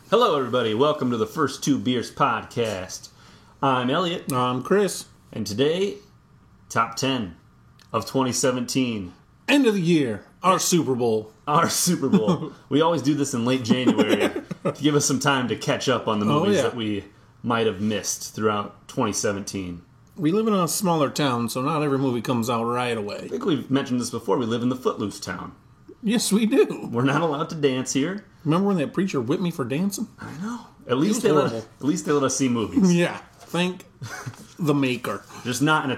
Hello, everybody. Welcome to the First Two Beers podcast. I'm Elliot. I'm Chris. And today, top 10 of 2017. End of the year. Our Super Bowl. Our Super Bowl. We always do this in late January to give us some time to catch up on the movies that we might have missed throughout 2017. We live in a smaller town, so not every movie comes out right away. I think we've mentioned this before. We live in the Footloose town. Yes, we do. We're not allowed to dance here. Remember when that preacher whipped me for dancing? I know. At least they let us see movies. Yeah. Thank the maker. Just not in a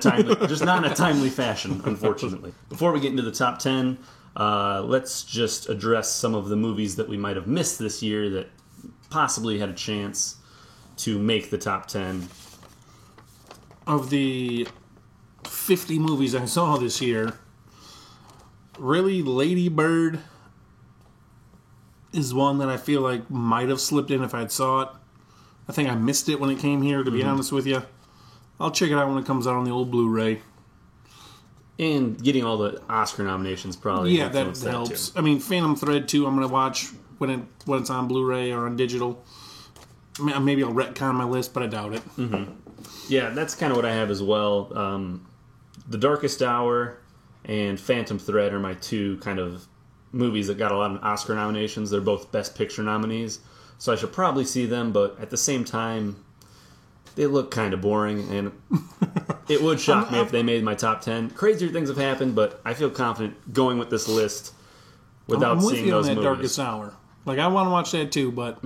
timely fashion, unfortunately. Before we get into the top 10, let's just address some of the movies that we might have missed this year that possibly had a chance to make the top 10. Of the 50 movies I saw this year, really, Lady Bird is one that I feel like might have slipped in if I'd saw it. I think I missed it when it came here, to be honest with you. I'll check it out when it comes out on the old Blu-ray. And getting all the Oscar nominations probably that helps. Too. I mean, Phantom Thread, too, I'm going to watch when it's on Blu-ray or on digital. Maybe I'll retcon my list, but I doubt it. Mm-hmm. Yeah, that's kind of what I have as well. The Darkest Hour and Phantom Thread are my two kind of movies that got a lot of Oscar nominations. They're both Best Picture nominees, so I should probably see them, but at the same time, they look kind of boring, and it would shock me if they made my top 10. Crazier things have happened, but I feel confident going with this list without seeing those movies. I'm with you on that Darkest Hour. Like, I want to watch that too, but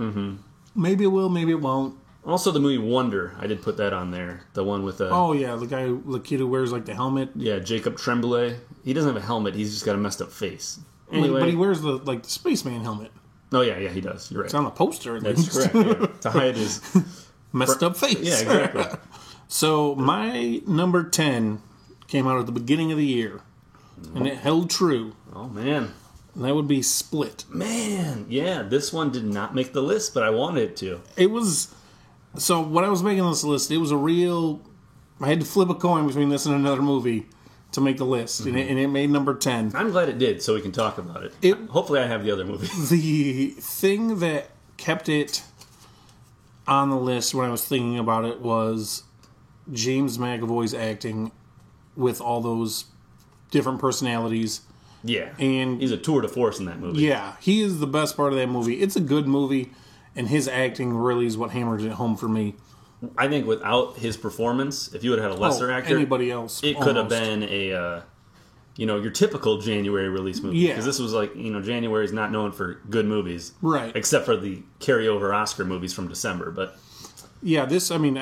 maybe it will, maybe it won't. Also, the movie Wonder, I did put that on there. The one with the... Oh, yeah, the kid who wears, like, the helmet. Yeah, Jacob Tremblay. He doesn't have a helmet, he's just got a messed up face. Anyway. But he wears, the spaceman helmet. Oh, yeah, he does. You're right. It's on the poster. That's correct, yeah. To hide his... messed up face. Yeah, exactly. So, my number 10 came out at the beginning of the year, and it held true. Oh, man. And that would be Split. Man, yeah, this one did not make the list, but I wanted it to. It was... So, when I was making this list, it was a real... I had to flip a coin between this and another movie to make the list, and it made number 10. I'm glad it did, so we can talk about it. Hopefully I have the other movie. The thing that kept it on the list when I was thinking about it was James McAvoy's acting with all those different personalities. Yeah, and he's a tour de force in that movie. Yeah, he is the best part of that movie. It's a good movie, and his acting really is what hammers it home for me. I think without his performance, if you would have had a lesser actor, anybody else, it could have been a, your typical January release movie. Yeah, because this was like, January is not known for good movies, right? Except for the carryover Oscar movies from December. But yeah, I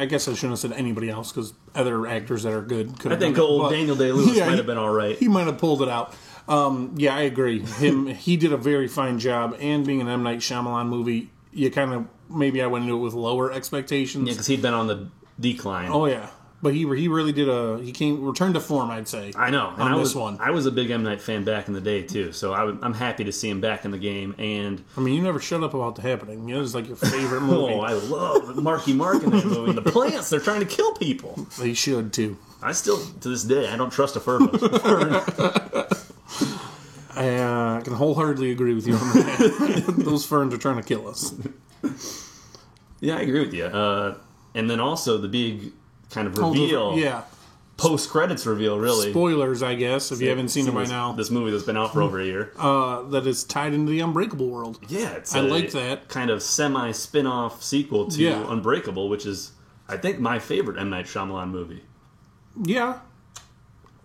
guess I shouldn't have said anybody else because other actors that are good could have. I think Daniel Day-Lewis might have been all right. He might have pulled it out. Yeah, I agree. He did a very fine job, and being an M. Night Shyamalan movie, you kind of, maybe I went into it with lower expectations. Yeah, because he'd been on the decline. Oh, yeah. But he really did returned to form, I'd say. I know. And I was a big M. Night fan back in the day, too, so I'm happy to see him back in the game. And I mean, you never shut up about The Happening. It was like your favorite movie. Oh, I love Marky Mark in that movie. The plants, they're trying to kill people. They should, too. I still, to this day, I don't trust a fern. I can wholeheartedly agree with you on that. Those ferns are trying to kill us. Yeah, I agree with you. And then also the big kind of reveal. Post-credits reveal, really. Spoilers, I guess, if you haven't seen it by now. This movie that's been out for over a year. That is tied into the Unbreakable world. Yeah, I like that. Kind of semi-spin-off sequel to Unbreakable, which is, I think, my favorite M. Night Shyamalan movie. Yeah.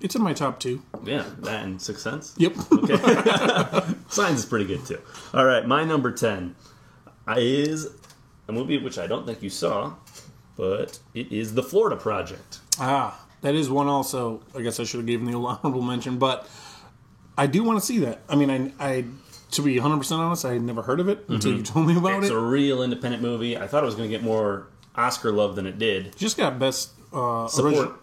It's in my top 2. Yeah, that and Sixth Sense? Yep. Okay. Signs is pretty good, too. All right, my number 10 is a movie which I don't think you saw, but it is The Florida Project. Ah, that is one also. I guess I should have given the honorable mention, but I do want to see that. I mean, I to be 100% honest, I had never heard of it until you told me about it. It's a real independent movie. I thought it was going to get more Oscar love than it did. Just got best...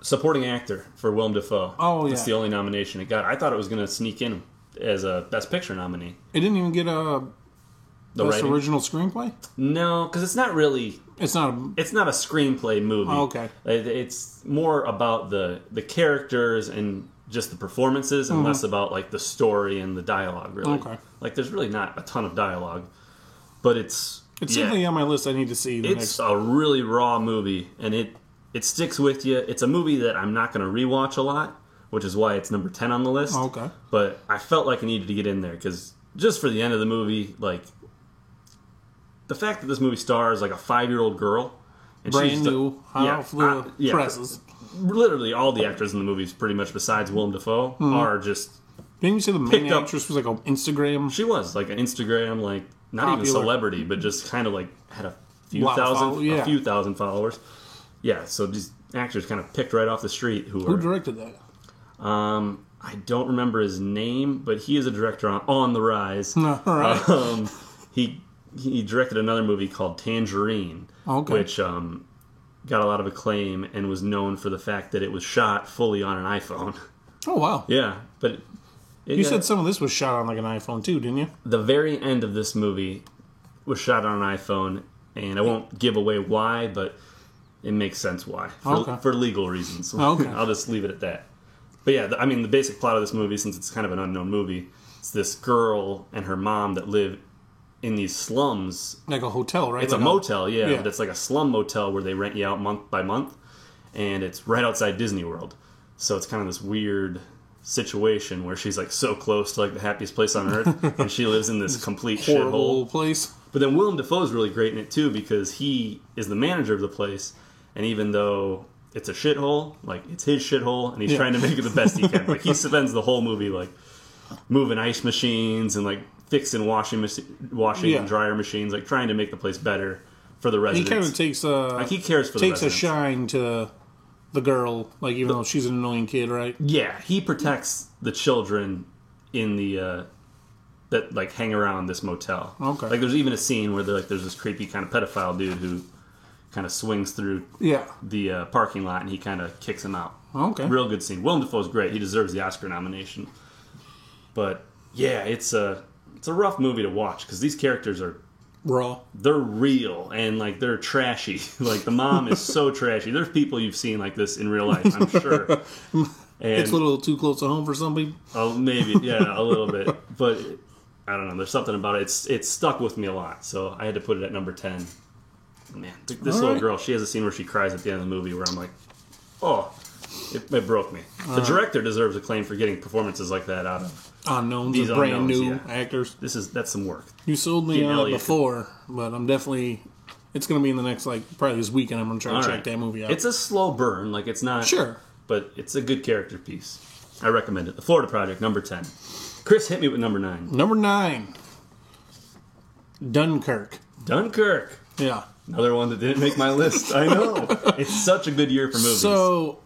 supporting actor for Willem Dafoe. Oh, yeah. That's the only nomination it got. I thought it was going to sneak in as a Best Picture nominee. It didn't even get a Best Original Screenplay? No, because it's not really... It's not a screenplay movie. Oh, okay. It's more about the characters and just the performances and less about like the story and the dialogue, really. Okay. Like there's really not a ton of dialogue. But it's It's definitely on my list. I need to see the It's a really raw movie, and it sticks with you. It's a movie that I'm not going to rewatch a lot, which is why it's number 10 on the list. Oh, okay. But I felt like I needed to get in there, because just for the end of the movie, like, the fact that this movie stars, like, a 5-year-old girl. And brand new, presses. Literally all the actors in the movies, pretty much besides Willem Dafoe, are just... Didn't you say the main actress was like an Instagram? She was, like, an Instagram, like, not popular. even celebrity, but just kind of, like, had a few thousand followers. Yeah, so these actors kind of picked right off the street. Who directed that? I don't remember his name, but he is a director on The Rise. All right. He directed another movie called Tangerine, which got a lot of acclaim and was known for the fact that it was shot fully on an iPhone. Oh, wow. Yeah, but... You said some of this was shot on like an iPhone too, didn't you? The very end of this movie was shot on an iPhone, and I won't give away why, but it makes sense why. For legal reasons. Okay. I'll just leave it at that. But yeah, I mean, the basic plot of this movie, since it's kind of an unknown movie, it's this girl and her mom that live in these slums. Like a hotel, right? It's like a motel, yeah, but it's like a slum motel where they rent you out month by month, and it's right outside Disney World. So it's kind of this weird situation where she's like so close to like the happiest place on earth, and she lives in this complete horrible shithole place. But then Willem Dafoe is really great in it too, because he is the manager of the place, and even though it's a shithole, like it's his shithole, and he's trying to make it the best he can. Like he spends the whole movie like moving ice machines and like fixing washing and dryer machines, like trying to make the place better for the residents. He kind of takes he cares for the residents. Takes a shine to the girl, like even though she's an annoying kid, right? Yeah, he protects the children in the that like hang around this motel. Okay. Like there's even a scene where there's this creepy kind of pedophile dude who kind of swings through the parking lot, and he kind of kicks him out. Okay. Real good scene. Willem Dafoe's great. He deserves the Oscar nomination. But yeah, it's a rough movie to watch because these characters are raw. They're real, and like they're trashy. Like the mom is so trashy. There's people you've seen like this in real life, I'm sure. And, it's a little too close to home for somebody. Oh, maybe, yeah, a little bit. But I don't know. There's something about it. It's stuck with me a lot, so I had to put it at number 10. Man, this little girl, she has a scene where she cries at the end of the movie where I'm like, oh, it broke me. The director deserves acclaim for getting performances like that out of unknowns, these brand new actors. That's some work. You sold me on it before, but I'm definitely. It's going to be in the next probably this weekend. I'm going to try to check that movie out. It's a slow burn, like it's not but it's a good character piece. I recommend it. The Florida Project, number 10. Chris, hit me with number 9. Number 9, Dunkirk. Yeah. Another one that didn't make my list. I know. It's such a good year for movies. So,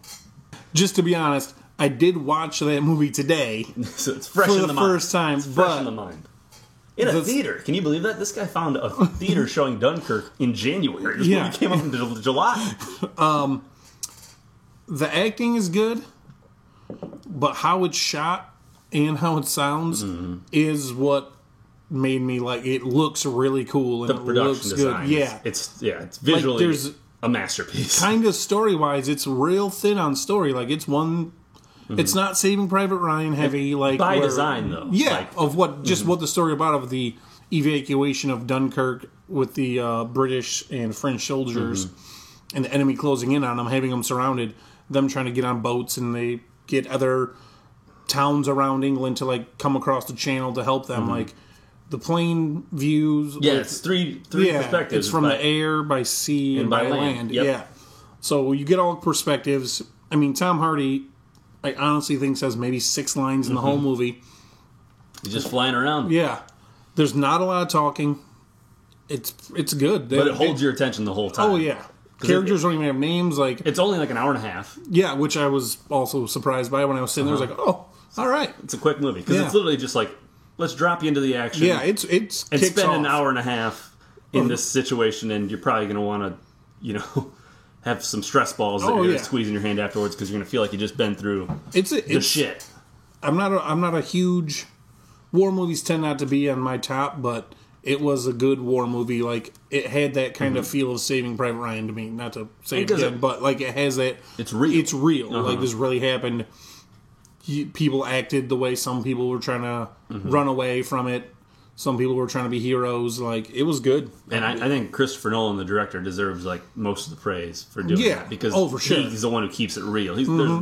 just to be honest, I did watch that movie today. So it's fresh for in the mind. First time. It's fresh in the mind. In a theater. Can you believe that? This guy found a theater showing Dunkirk in January. This movie came up in July. The acting is good, but how it's shot and how it sounds is what made me like. It looks really cool and the it production looks design, good. Yeah, it's visually like there's a masterpiece. Kind of story wise, it's real thin on story. Like it's one. It's not Saving Private Ryan heavy, like by design though. Yeah, like, of what what the story about of the evacuation of Dunkirk with the British and French soldiers and the enemy closing in on them, having them surrounded. Them trying to get on boats, and they get other towns around England to like come across the channel to help them. Like the plane views. Yeah, it's three perspectives. It's from the air, by sea, and by land. Yep. Yeah, so you get all perspectives. I mean, Tom Hardy, I honestly think says maybe 6 lines in the whole movie. He's just flying around. Yeah, there's not a lot of talking. It's good, but it holds your attention the whole time. Oh yeah. Characters don't even have names. Like it's only like an hour and a half. Yeah, which I was also surprised by when I was sitting there. I was like, "Oh, all right." It's a quick movie because it's literally just like, let's drop you into the action. Yeah, it's and spend an hour and a half in this situation, and you're probably going to want to, have some stress balls that you're going to squeeze in your hand afterwards because you're going to feel like you just been through the shit. I'm not a huge war movies tend not to be on my top, but. It was a good war movie. Like, it had that kind of feel of Saving Private Ryan to me. Not to say it again, but, like, it has that... It's real. It's real. Like, this really happened. People acted the way some people were trying to run away from it. Some people were trying to be heroes. Like, it was good. And I think Christopher Nolan, the director, deserves like most of the praise for doing Yeah. that because Oh, for sure. he's the one who keeps it real.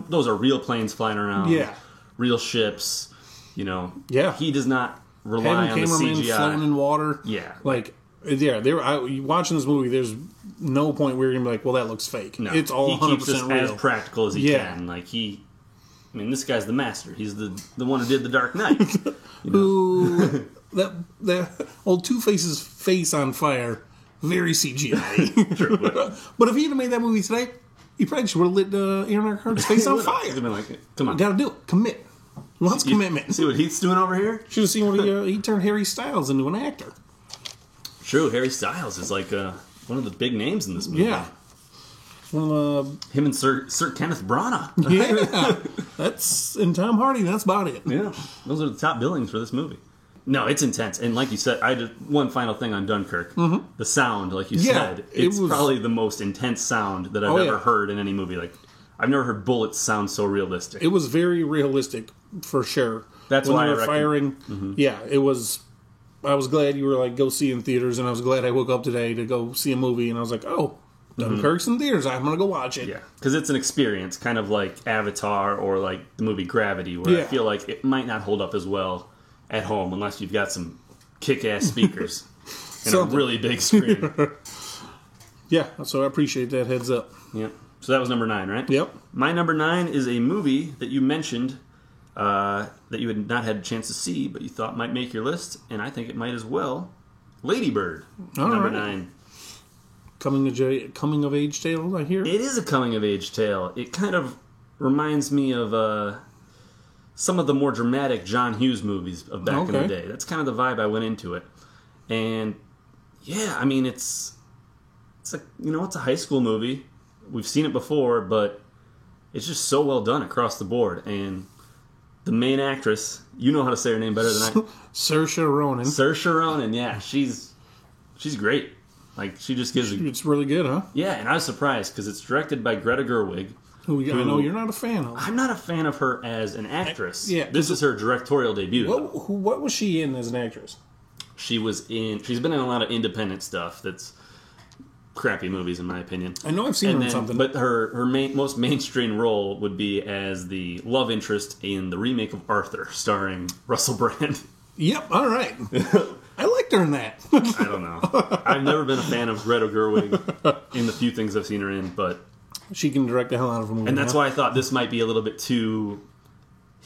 Those are real planes flying around, Yeah. real ships. Yeah. He does not rely Having on the cameramen CGI. floating in water. Yeah. Like, watching this movie, there's no point where you're going to be like, well, that looks fake. No, It's all he 100% keeps this real. as practical as he Yeah. can. Like this guy's the master. He's the one who did the Dark Knight. Who that old Two-Face's face on fire, very CGI. True, But if he'd have made that movie today, he probably just would have lit Aaron Eckhart's face on He'd fire. have been like, come on, Gotta do it. Commit. Wants commitment. see what Heath's doing over here? Should have seen what he turned Harry Styles into an actor. True, Harry Styles is like one of the big names in this movie. Yeah. Well, Him and Sir Kenneth Branagh. yeah. And Tom Hardy, that's about it. Yeah, those are the top billings for this movie. No, it's intense, and like you said, I did one final thing on Dunkirk. The sound, like you said, it's probably the most intense sound that I've ever heard in any movie. Like, I've never heard bullets sound so realistic. It was very realistic, for sure. That's when why they I were reckon- firing. Yeah, it was. I was glad you were like, go see it in theaters, and I was glad I woke up today to go see a movie, and I was like, oh, Dunkirk's in theaters. I'm gonna go watch it. Yeah, because it's an experience, kind of like Avatar or like the movie Gravity, where I feel like it might not hold up as well at home unless you've got some kick-ass speakers and a really big screen. Yeah, so I appreciate that heads up. Yep. So that was number 9, right? Yep. My number 9 is a movie that you mentioned that you had not had a chance to see, but you thought might make your list, and I think it might as well. Lady Bird, number right. 9. Coming of age tale, I hear. It is a coming-of-age tale. It kind of reminds me of some of the more dramatic John Hughes movies of back in the day. That's kind of the vibe I went into it. And, yeah, I mean, it's a high school movie. We've seen it before, but it's just so well done across the board. And the main actress, you know how to say her name better than I. Saoirse Ronan. Saoirse Ronan, yeah, she's great. Like, she just gives It's really good, huh? Yeah, and I was surprised because it's directed by Greta Gerwig. Who I know you're not a fan of. I'm not a fan of her as an actress. Yeah. This is her directorial debut. What was she in as an actress? She's been in a lot of independent stuff that's crappy movies in my opinion. I know I've seen her in something. But her most mainstream role would be as the love interest in the remake of Arthur, starring Russell Brand. Yep, all right. I liked her in that. I don't know. I've never been a fan of Greta Gerwig in the few things I've seen her in, but She can direct the hell out of a movie. and that's why I thought this might be a little bit too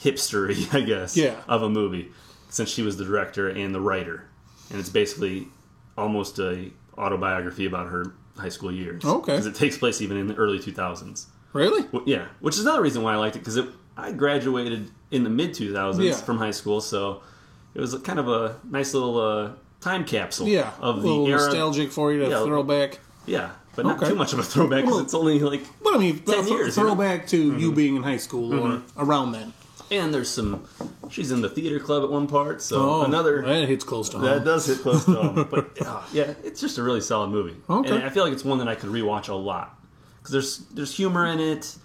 hipstery, I guess, of a movie, since she was the director and the writer, and it's basically almost a autobiography about her high school years. Okay. Because it takes place even in the early 2000s. Really? Yeah, which is another reason why I liked it, because I graduated in the mid 2000s from high school, so it was kind of a nice little time capsule of the a little era. Nostalgic for you to throw back. Yeah, but not too much of a throwback because it's only like But I mean, 10 years. Throwback to you being in high school or around then. And there's she's in the theater club at one part, so another... That hits close to home. That does hit close to home. But yeah, it's just a really solid movie. Okay. And I feel like it's one that I could rewatch a lot. Because there's humor in it,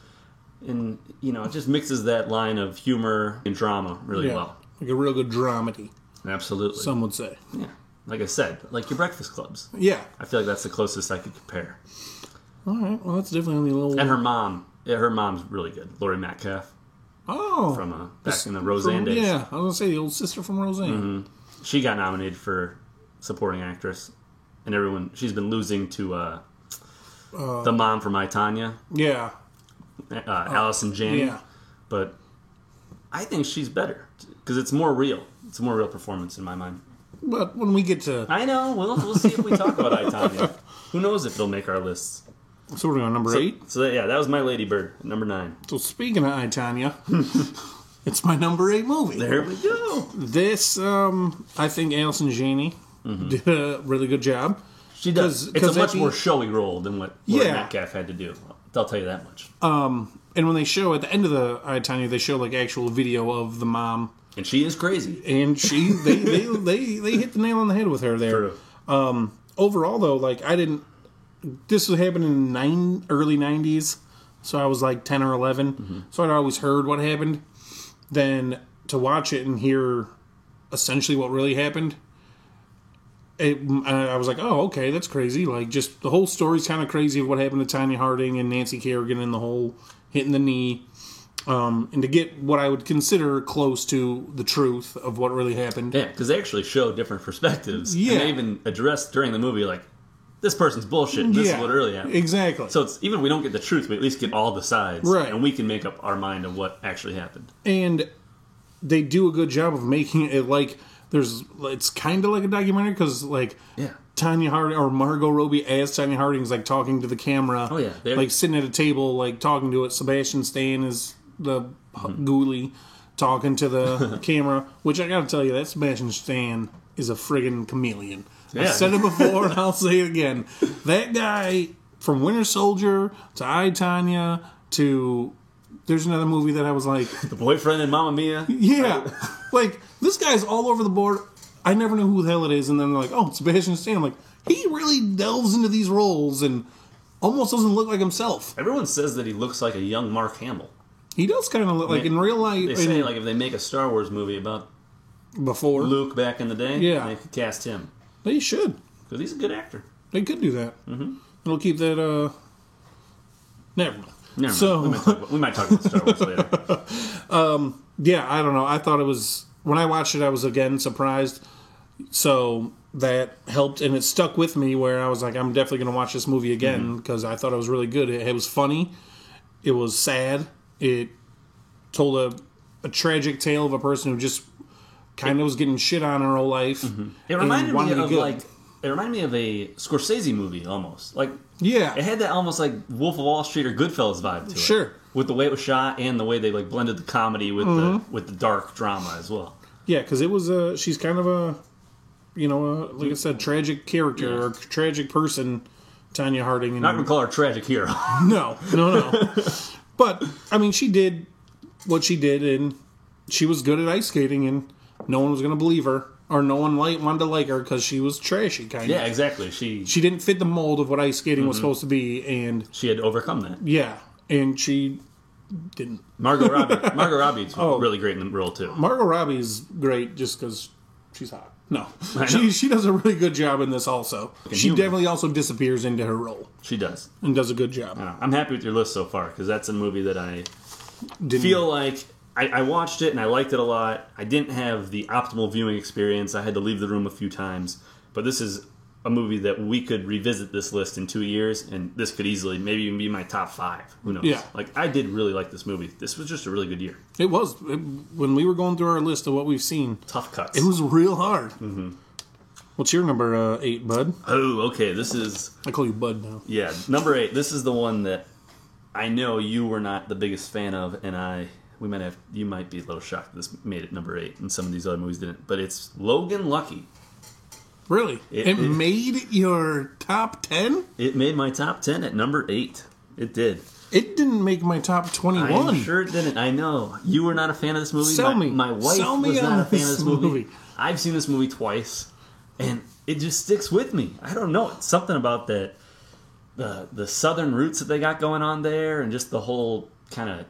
and, it just mixes that line of humor and drama really well. Like a real good dramedy, Absolutely. some would say. Yeah. Like I said, like your breakfast clubs. Yeah. I feel like that's the closest I could compare. All right. Well, that's definitely a little... And her mom. Yeah, her mom's really good. Laurie Metcalf. Oh. From back in the Roseanne days. Yeah, I was going to say the old sister from Roseanne. She got nominated for supporting actress. And she's been losing to the mom from I, Tonya. Yeah. Allison Janney. Yeah. But I think she's better. Because it's more real. It's a more real performance in my mind. But when we get to... I know. We'll see if we talk about I, Tonya. Who knows if it'll make our lists. So we're on number 8. So that was my Lady Bird, number 9. So speaking of I, Tonya, it's my number 8 movie. There we go. This, I think Allison Janney did a really good job. She does. It's a much more showy role than what Laurie Metcalf had to do. I'll tell you that much. And when they show, at the end of the I, Tonya, they show like actual video of the mom. And she is crazy. And they hit the nail on the head with her there. True. Overall, though, like, this was happening in the early 90s, so I was like 10 or 11, so I'd always heard what happened. Then to watch it and hear essentially what really happened, I was like, oh, okay, that's crazy. Like, just the whole story's kind of crazy of what happened to Tanya Harding and Nancy Kerrigan and the whole hitting the knee. And to get what I would consider close to the truth of what really happened. Yeah, because they actually show different perspectives. Yeah. And they even address during the movie, like, this person's bullshit, and this is what really happened. Exactly. So it's even if we don't get the truth, we at least get all the sides. Right. And we can make up our mind of what actually happened. And they do a good job of making it like it's kind of like a documentary because, like, Yeah. Tanya Harding or Margot Robbie as Tanya Harding's like talking to the camera. Oh, yeah. Like sitting at a table, like talking to it. Sebastian Stan is the ghoulie talking to the camera, which I gotta tell you, that Sebastian Stan is a friggin' chameleon. Yeah. I've said it before and I'll say it again. That guy, from Winter Soldier to I, Tonya to... There's another movie that I was like... The Boyfriend in Mamma Mia. Yeah. Like, this guy's all over the board. I never know who the hell it is. And then they're like, oh, it's Sebastian Stan. I'm like, he really delves into these roles and almost doesn't look like himself. Everyone says that he looks like a young Mark Hamill. He does kind of look like, in real life... They say, like, if they make a Star Wars movie about before Luke back in the day, Yeah. they could cast him. They should. Because he's a good actor. They could do that. Mm-hmm. It'll keep that, Never mind. Never mind. So... We might talk about Star Wars later. Yeah, I don't know. I thought it was... When I watched it, I was, again, surprised. So that helped, and it stuck with me where I was like, I'm definitely going to watch this movie again because I thought it was really good. It was funny. It was sad. It told a tragic tale of a person who just kind of was getting shit on her whole life. It reminded me of, good. like... It reminded me of a Scorsese movie, almost. Like, Yeah. it had that almost like Wolf of Wall Street or Goodfellas vibe to it. Sure. With the way it was shot and the way they like blended the comedy with the dark drama as well. Yeah, because it was she's kind of a, like I said, tragic character or tragic person, Tanya Harding. And Not going to call her a tragic hero. No. But, I mean, she did what she did, and she was good at ice skating, and no one was going to believe her, or no one wanted to like her because she was trashy, kind of. Yeah, exactly. She didn't fit the mold of what ice skating was supposed to be, and had to overcome that. yeah, and she didn't. Margot Robbie's really great in the role, too. Margot Robbie's great just because she's hot. No. She does a really good job in this also. She definitely also disappears into her role. She does. And does a good job. I'm happy with your list so far, because that's a movie that I feel like I watched it and I liked it a lot. I didn't have the optimal viewing experience. I had to leave the room a few times. But this is a movie that we could revisit this list in 2 years, and this could easily maybe even be my top 5. Who knows? Yeah. Like, I did really like this movie. This was just a really good year. It was. When we were going through our list of what we've seen, Tough cuts. it was real hard. Mm-hmm. What's your number 8, Bud? Oh, okay. This is... I call you Bud now. Yeah, number 8. This is the one that I know you were not the biggest fan of, and you might be a little shocked that this made it number 8, and some of these other movies didn't. But it's Logan Lucky. Really? It made your top 10? It made my top 10 at number 8. It did. It didn't make my top 21. I'm sure it didn't. I know. You were not a fan of this movie. Sell me. My wife Sell me was on not a fan of this this movie. movie. I've seen this movie twice, and it just sticks with me. I don't know. It's something about that, the southern roots that they got going on there, and just the whole kind of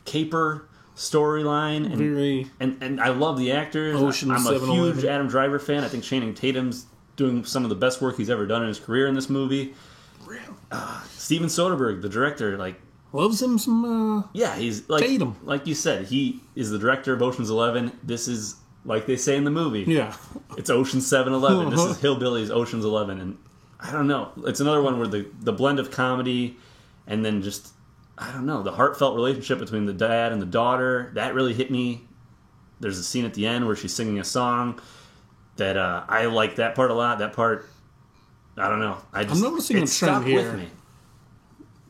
caper storyline. And I love the actors. Ocean I'm a 7-Eleven. huge Adam Driver fan. I think Channing Tatum's doing some of the best work he's ever done in his career in this movie. Steven Soderbergh, the director, like... Loves him some... Yeah, he's like... Tatum. Like you said, he is the director of Ocean's 11. This is, like they say in the movie... Yeah. It's Ocean's 7-11. This is Hillbilly's Ocean's 11. And I don't know. It's another one where the blend of comedy and then just... I don't know. The heartfelt relationship between the dad and the daughter, that really hit me. There's a scene at the end where she's singing a song that I like that part a lot. That part, I don't know. I'm noticing a trend stuck here. with me.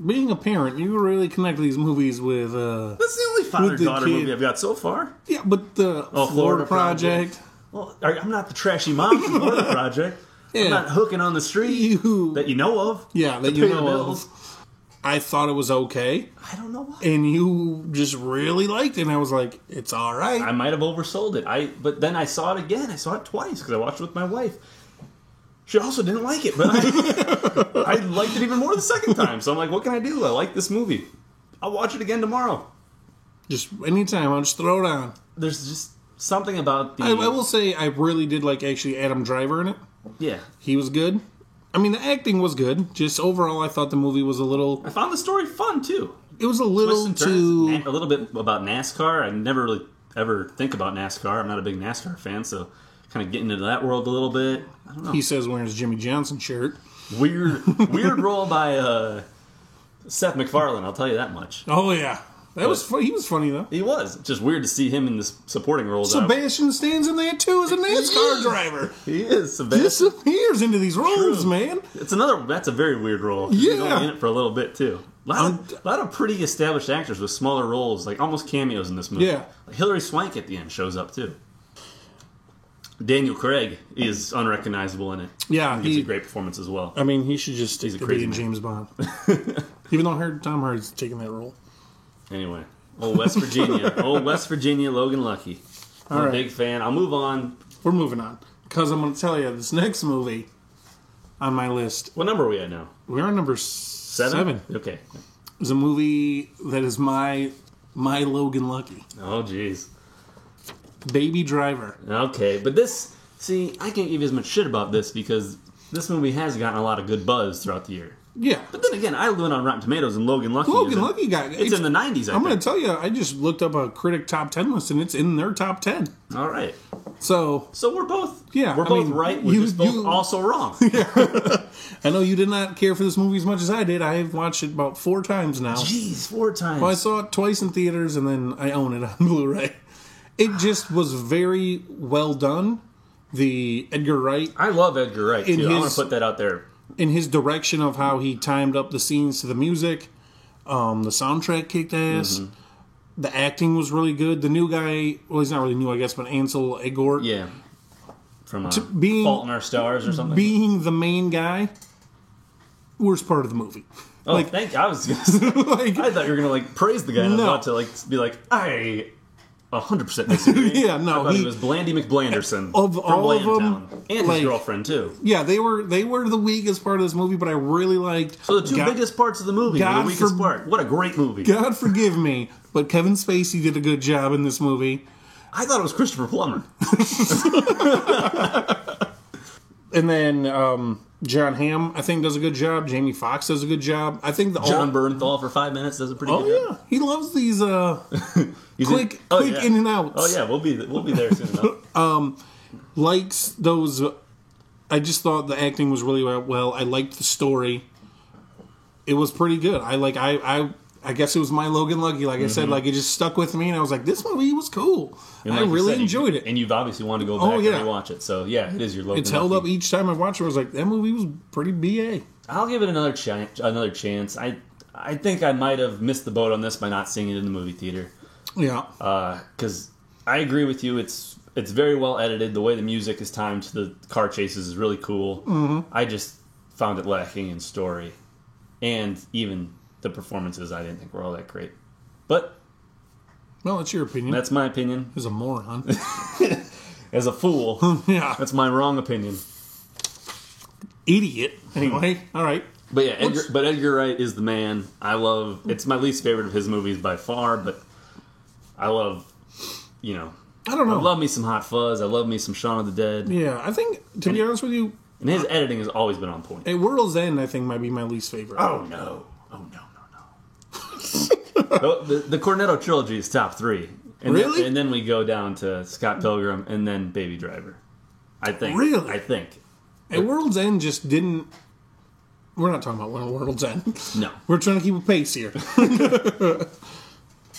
Being a parent, you really connect these movies with... That's the only father-daughter movie I've got so far. Yeah, but the Florida Project. Well, I'm not the trashy mom from Florida Project. Yeah. I'm not hooking on the street that you know of. Yeah, that to you pay the know bills. of. I thought it was okay. I don't know why. And you just really liked it, and I was like, it's all right. I might have oversold it. But then I saw it again. I saw it twice because I watched it with my wife. She also didn't like it, but I liked it even more the second time. So I'm like, what can I do? I like this movie. I'll watch it again tomorrow. Just anytime, I'll just throw it on. There's just something about the... I will say I really did like actually Adam Driver in it. Yeah. He was good. I mean, the acting was good. Just overall, I thought the movie was a little... I found the story fun, too. It was a little too... A little bit about NASCAR. I never really ever think about NASCAR. I'm not a big NASCAR fan, so kind of getting into that world a little bit. I don't know. He says wearing his Jimmy Johnson shirt. Weird role by Seth MacFarlane, I'll tell you that much. Oh, yeah. That was funny. He was funny, though. He was. Just weird to see him in this supporting role. Sebastian Stan's in there, too, as a NASCAR driver. He is. Sebastian Disappears into these roles, man. That's a very weird role. Yeah. He's only in it for a little bit, too. A lot of pretty established actors with smaller roles, like almost cameos in this movie. Yeah. Like Hilary Swank at the end shows up, too. Daniel Craig is unrecognizable in it. Yeah. He gives a great performance as well. I mean, he should just stick He's a to crazy being man. James Bond. Even though Tom Hardy's taking that role. Anyway. West Virginia. West Virginia, Logan Lucky. I'm a big fan. I'll move on. We're moving on. Because I'm going to tell you, this next movie on my list... What number are we at now? We're on number 7. Okay. It's a movie that is my Logan Lucky. Oh, jeez. Baby Driver. Okay, but this... See, I can't give you as much shit about this because this movie has gotten a lot of good buzz throughout the year. Yeah. But then again, I went on Rotten Tomatoes and Logan Lucky. It's in the 90s, I'm going to tell you, I just looked up a critic top 10 list and it's in their top 10. All right. So we're both... Yeah. We're both right. We're just both also wrong. I know you did not care for this movie as much as I did. I've watched it about 4 times now. Jeez, 4 times. Well, I saw it twice in theaters and then I own it on Blu-ray. It just was very well done. The Edgar Wright... I love Edgar Wright, too. I want to put that out there. In his direction of how he timed up the scenes to the music, the soundtrack kicked ass. Mm-hmm. The acting was really good. The new guy, well, he's not really new, I guess, but Ansel Elgort. Yeah. From Fault in Our Stars or something. Being the main guy, worst part of the movie. Oh, thank you. I was going to say, I thought you were going to, praise the guy. I was about to, be like, I 100% disagree. Yeah, no. I thought he was Blandy McBlanderson of from all of Blandtown. them, And his girlfriend, too. Yeah, they were the weakest part of this movie, but I really liked... So the two biggest parts of the movie were the weakest part. What a great movie. God forgive me, but Kevin Spacey did a good job in this movie. I thought it was Christopher Plummer. And then John Hamm, I think, does a good job. Jamie Foxx does a good job. I think John Bernthal for 5 minutes does a pretty good job. He loves these quick in and outs. Oh yeah, we'll be there soon enough. Likes those. I just thought the acting was really well. I liked the story. It was pretty good. I guess it was my Logan Lucky. Like I said, it just stuck with me, and I was like, this movie was cool. And I really enjoyed it. And you've obviously wanted to go back and rewatch it. So yeah, it is your Logan. It's held up each time I've watched it. I was like, that movie was pretty BA. I'll give it another chance. I think I might have missed the boat on this by not seeing it in the movie theater. Yeah. Because I agree with you. It's very well edited. The way the music is timed to the car chases is really cool. Mm-hmm. I just found it lacking in story. And even the performances I didn't think were all that great. But... Well, that's your opinion. That's my opinion. As a moron. As a fool. Yeah. That's my wrong opinion. Idiot. Anyway, all right. But yeah, Edgar Wright is the man. It's my least favorite of his movies by far, but I love, I don't know. I love me some Hot Fuzz. I love me some Shaun of the Dead. Yeah, I think, to be honest with you... And his editing has always been on point. At World's End, I think, might be my least favorite. Oh, no. The Cornetto trilogy is top 3. Really? And then we go down to Scott Pilgrim and then Baby Driver. I think. Really? I think. At World's End just didn't... We're not talking about World's End. No. We're trying to keep a pace here.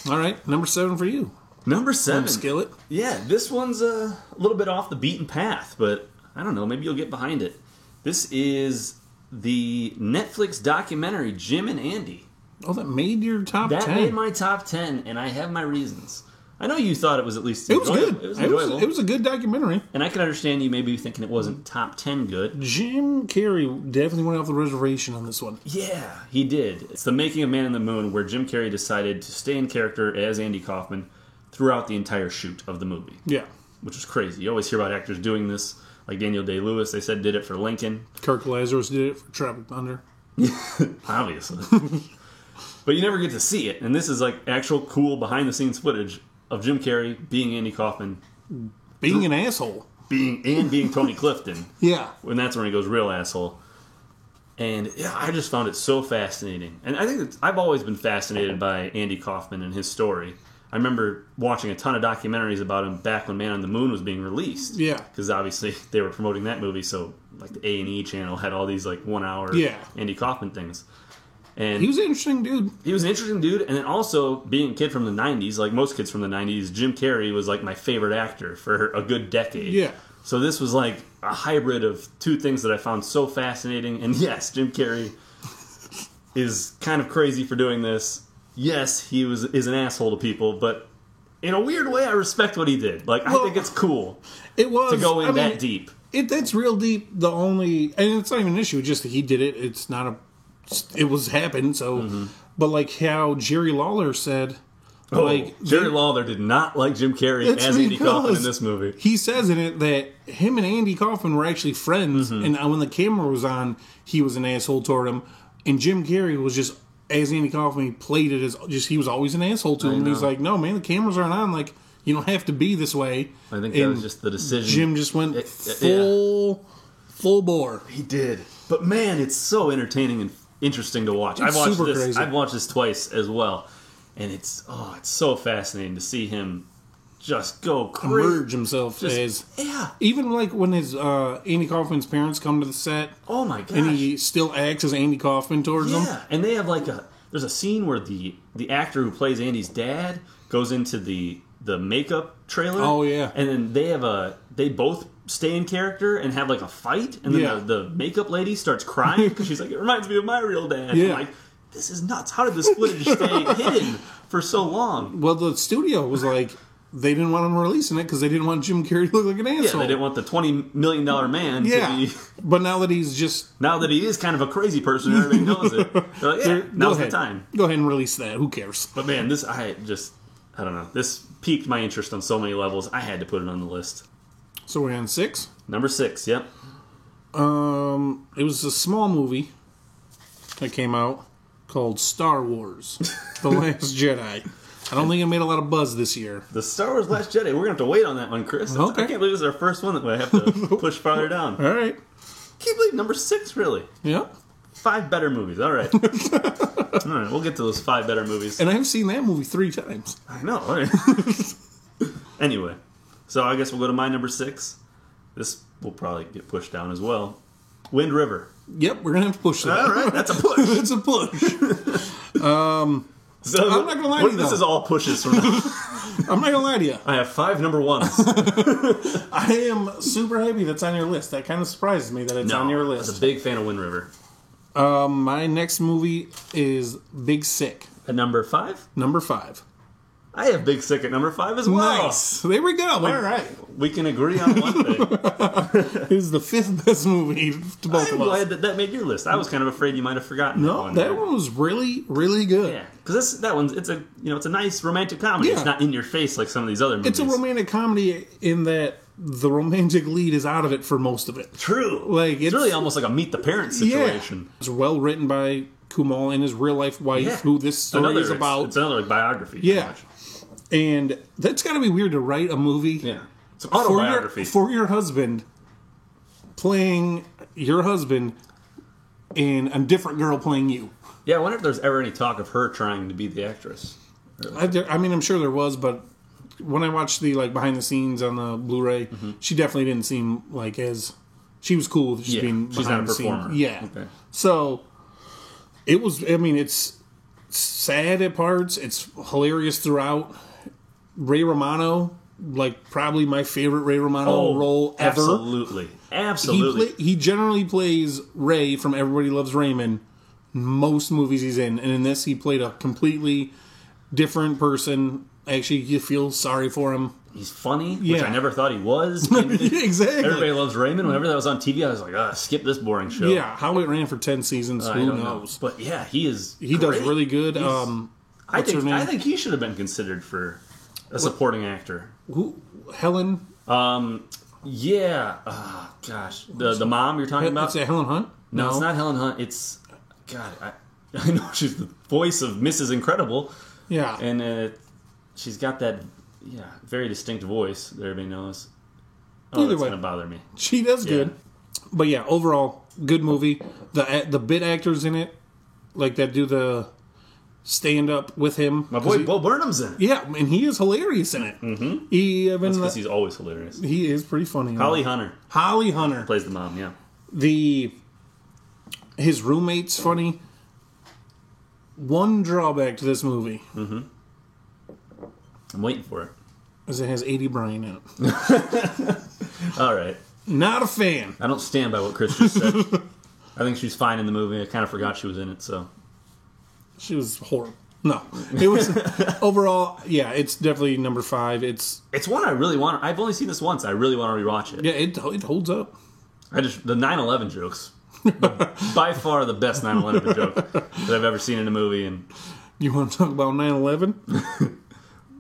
All right, number 7 for you. Number 7. Skillet. Yeah, this one's a little bit off the beaten path, but I don't know, maybe you'll get behind it. This is the Netflix documentary Jim and Andy. Oh, that made your top 10. That made my top 10, and I have my reasons. I know you thought it was at least It was enjoyable. good. It was enjoyable. It was a good documentary. And I can understand you maybe thinking it wasn't top 10 good. Jim Carrey definitely went off the reservation on this one. Yeah, he did. It's the making of Man in the Moon, where Jim Carrey decided to stay in character as Andy Kaufman throughout the entire shoot of the movie. Yeah. Which was crazy. You always hear about actors doing this. Like Daniel Day-Lewis, they said, did it for Lincoln. Kirk Lazarus did it for Tropic Thunder. Obviously. But you never get to see it. And this is like actual cool behind-the-scenes footage of Jim Carrey being Andy Kaufman. Being an asshole. being Tony Clifton. Yeah. When that's when he goes real asshole. And yeah, I just found it so fascinating. And I think I've always been fascinated by Andy Kaufman and his story. I remember watching a ton of documentaries about him back when Man on the Moon was being released. Yeah. Because obviously they were promoting that movie, so like the A&E channel had all these like 1 hour Andy Kaufman things. And he was an interesting dude. He was an interesting dude, and then also being a kid from the 90s, like most kids from the 90s, Jim Carrey was like my favorite actor for a good decade. Yeah. So this was like a hybrid of two things that I found so fascinating. And yes, Jim Carrey is kind of crazy for doing this. Yes, he is an asshole to people, but in a weird way, I respect what he did. Like, I think it's cool it was, to go in that deep. That's real deep. The only, and it's not even an issue, just that he did it. It's not it was happened, so, but like how Jerry Lawler said, Jerry Lawler did not like Jim Carrey as Andy Kaufman in this movie. He says in it that him and Andy Kaufman were actually friends, and when the camera was on, he was an asshole toward him, and Jim Carrey was just, as Andy Kaufman, he played it as just, he was always an asshole to him, and he's like, no man, the cameras aren't on, like, you don't have to be this way. I think that was just the decision. Jim just went full bore. He did. But man, it's so entertaining and interesting to watch. I've watched this twice as well. And it's so fascinating to see him just go crazy. Emerge himself as... Yeah. Even like when his Andy Kaufman's parents come to the set. Oh my gosh. And he still acts as Andy Kaufman towards them. Yeah. And they have like there's a scene where the actor who plays Andy's dad goes into the makeup trailer. Oh yeah. And then they both stay in character and have like a fight. And then the makeup lady starts crying because she's like, it reminds me of my real dad. Yeah. I'm like, this is nuts. How did this footage stay hidden for so long? Well, the studio was like, they didn't want him releasing it because they didn't want Jim Carrey to look like an asshole. Yeah, they didn't want the $20 million man to be... But now that he's just... Now that he is kind of a crazy person and everybody knows it, they're like, now's the time. Go ahead and release that. Who cares? But man, I don't know. This piqued my interest on so many levels. I had to put it on the list. So we're on 6? Number 6, yep. It was a small movie that came out called Star Wars: The Last Jedi. I don't think it made a lot of buzz this year. The Star Wars Last Jedi. We're going to have to wait on that one, Chris. Okay. I can't believe this is our first one that we have to push farther down. All right. Can't believe number 6, really. Yeah. 5 better movies. All right. All right, we'll get to those 5 better movies. And I've seen that movie 3 times. I know. All right. Anyway, so I guess we'll go to my number 6. This will probably get pushed down as well. Wind River. Yep, we're going to have to push that. All right, that's a push. That's a push. So I'm not gonna lie to you. This is all pushes from now. I'm not gonna lie to you. I have 5 number 1s. I am super happy that's on your list. That kind of surprises me that it's on your list. I was a big fan of Wind River. My next movie is Big Sick. At number 5? Number 5. I have Big Sick at number 5 as well. Nice. There we go. All right. We can agree on one thing. It is the 5th best movie to both of us. I'm glad that made your list. I was kind of afraid you might have forgotten that one. That one was really, really good. Yeah, because that one's it's a nice romantic comedy. Yeah. It's not in your face like some of these other movies. It's a romantic comedy in that the romantic lead is out of it for most of it. True. Like it's really almost like a Meet the Parents situation. Yeah. It's well written by Kumail and his real life wife, who this story is about. It's another biography. Yeah. And that's got to be weird to write a movie. Yeah. It's an autobiography. For your husband, playing your husband and a different girl playing you. Yeah, I wonder if there's ever any talk of her trying to be the actress. I mean, I'm sure there was, but when I watched the behind the scenes on the Blu-ray, she definitely didn't seem like as... She was cool with just being she's behind not a the performer. scenes. Yeah. Okay. So, it was... I mean, it's sad at parts. It's hilarious throughout. Ray Romano, probably my favorite Ray Romano role ever. Absolutely. He generally plays Ray from Everybody Loves Raymond. Most movies he's in. And in this, he played a completely different person. Actually, you feel sorry for him. He's funny, which I never thought he was. Exactly. Everybody Loves Raymond. Whenever that was on TV, I was like, skip this boring show. Yeah, how it ran for 10 seasons, who knows? But yeah, he great. Does really good. I think he should have been considered for a supporting actor. Who? Helen? Yeah. Oh, gosh. The mom you're talking about? Is it Helen Hunt? No, it's not Helen Hunt. It's... God, I know she's the voice of Mrs. Incredible. Yeah. And she's got that very distinct voice that everybody knows. Oh, Either that's way. going to bother me. She does good. But yeah, overall, good movie. The bit actors in it, like that do the stand up with him. My boy Bo Burnham's in it. Yeah, and he is hilarious in it. Mm-hmm. That's because he's always hilarious. He is pretty funny. Holly Hunter plays the mom, yeah. His roommate's funny. One drawback to this movie I'm waiting for it. is it has A.D. Bryan in it. All right. Not a fan. I don't stand by what Chris just said. I think she's fine in the movie. I kind of forgot she was in it, so. She was horrible. No, it was overall. Yeah, it's definitely number 5. It's one I really want. I've only seen this once. I really want to rewatch it. yeah, it holds up. The 9/11 jokes, by far the best 9/11 joke that I've ever seen in a movie. And You want to talk about 9/11?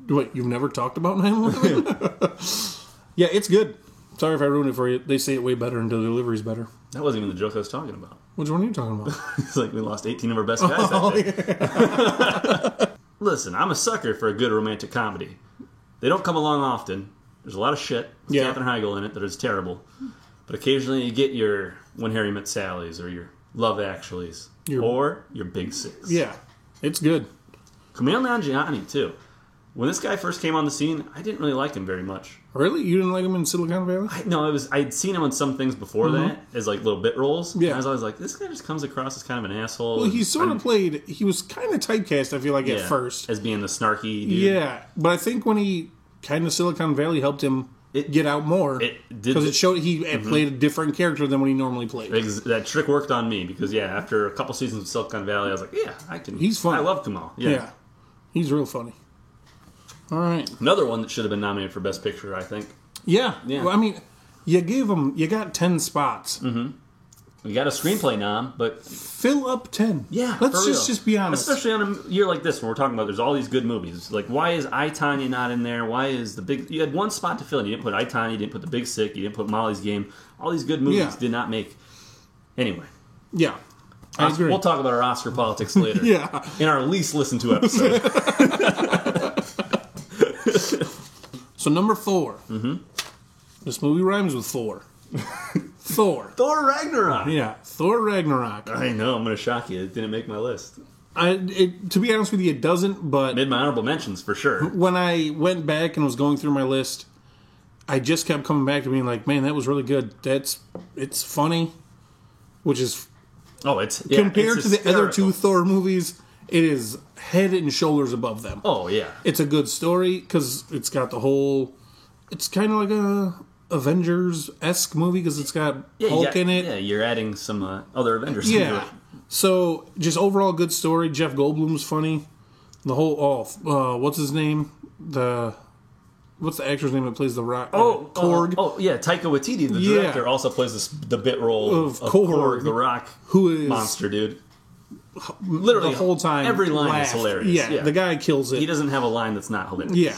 Wait, you've never talked about 9/11? Yeah, it's good. Sorry if I ruined it for you. They say it way better and the delivery's better. that wasn't even the joke I was talking about. Which one are you talking about? It's like we lost 18 of our best guys that day. Listen, I'm a sucker for a good romantic comedy. They don't come along often. There's a lot of shit. Yeah. Katherine Heigl in it that is terrible. But occasionally you get your When Harry Met Sally's or your Love Actuallys or your Big Six. Yeah, it's good. Kumail Nanjiani, too. When this guy first came on the scene, I didn't really like him very much. Really? You didn't like him in Silicon Valley? I'd seen him on some things before that as like little bit roles. Yeah. And I was always like, this guy just comes across as kind of an asshole. Well, he sort of played. He was kind of typecast, I feel like, at first. As being the snarky dude. Yeah, but I think when he kind of Silicon Valley helped him get out more because it showed he played a different character than what he normally played. That trick worked on me because after a couple seasons of Silicon Valley, I was like, I can. He's funny. I love Kumail. Yeah, he's real funny. All right, another one that should have been nominated for Best Picture, I think. Yeah. Well, I mean, you got 10 spots. Mm-hmm. We got a screenplay nom, but fill up 10. Yeah, let's just be honest. Especially on a year like this when we're talking about there's all these good movies. Like, why is I, Tonya not in there? Why is the big? You had one spot to fill, and you didn't put I, Tonya, you didn't put The Big Sick, you didn't put Molly's Game. All these good movies did not make. Anyway. Yeah. I agree. We'll talk about our Oscar politics later. In our least listened to episode. So number 4. Mm-hmm. This movie rhymes with 4. Thor. Thor Ragnarok. Yeah, Thor Ragnarok. I know, I'm going to shock you. It didn't make my list. To be honest with you, it doesn't, but... Made my honorable mentions, for sure. When I went back and was going through my list, I just kept coming back to being like, man, that was really good. It's funny, which is... Oh, it's... compared to the other 2 Thor movies, it is head and shoulders above them. Oh, yeah. It's a good story, because it's got the whole... It's kind of like a Avengers-esque movie, because it's got Hulk in it. Yeah, you're adding some other Avengers into it. So, just overall good story. Jeff Goldblum's funny. The whole... what's his name? What's the actor's name that plays the Rock? Korg. Taika Waititi, the director, also plays the bit role of Korg, the Rock, who is monster dude. Literally the whole time. Every line is hilarious. Yeah, the guy kills it. He doesn't have a line that's not hilarious. Yeah.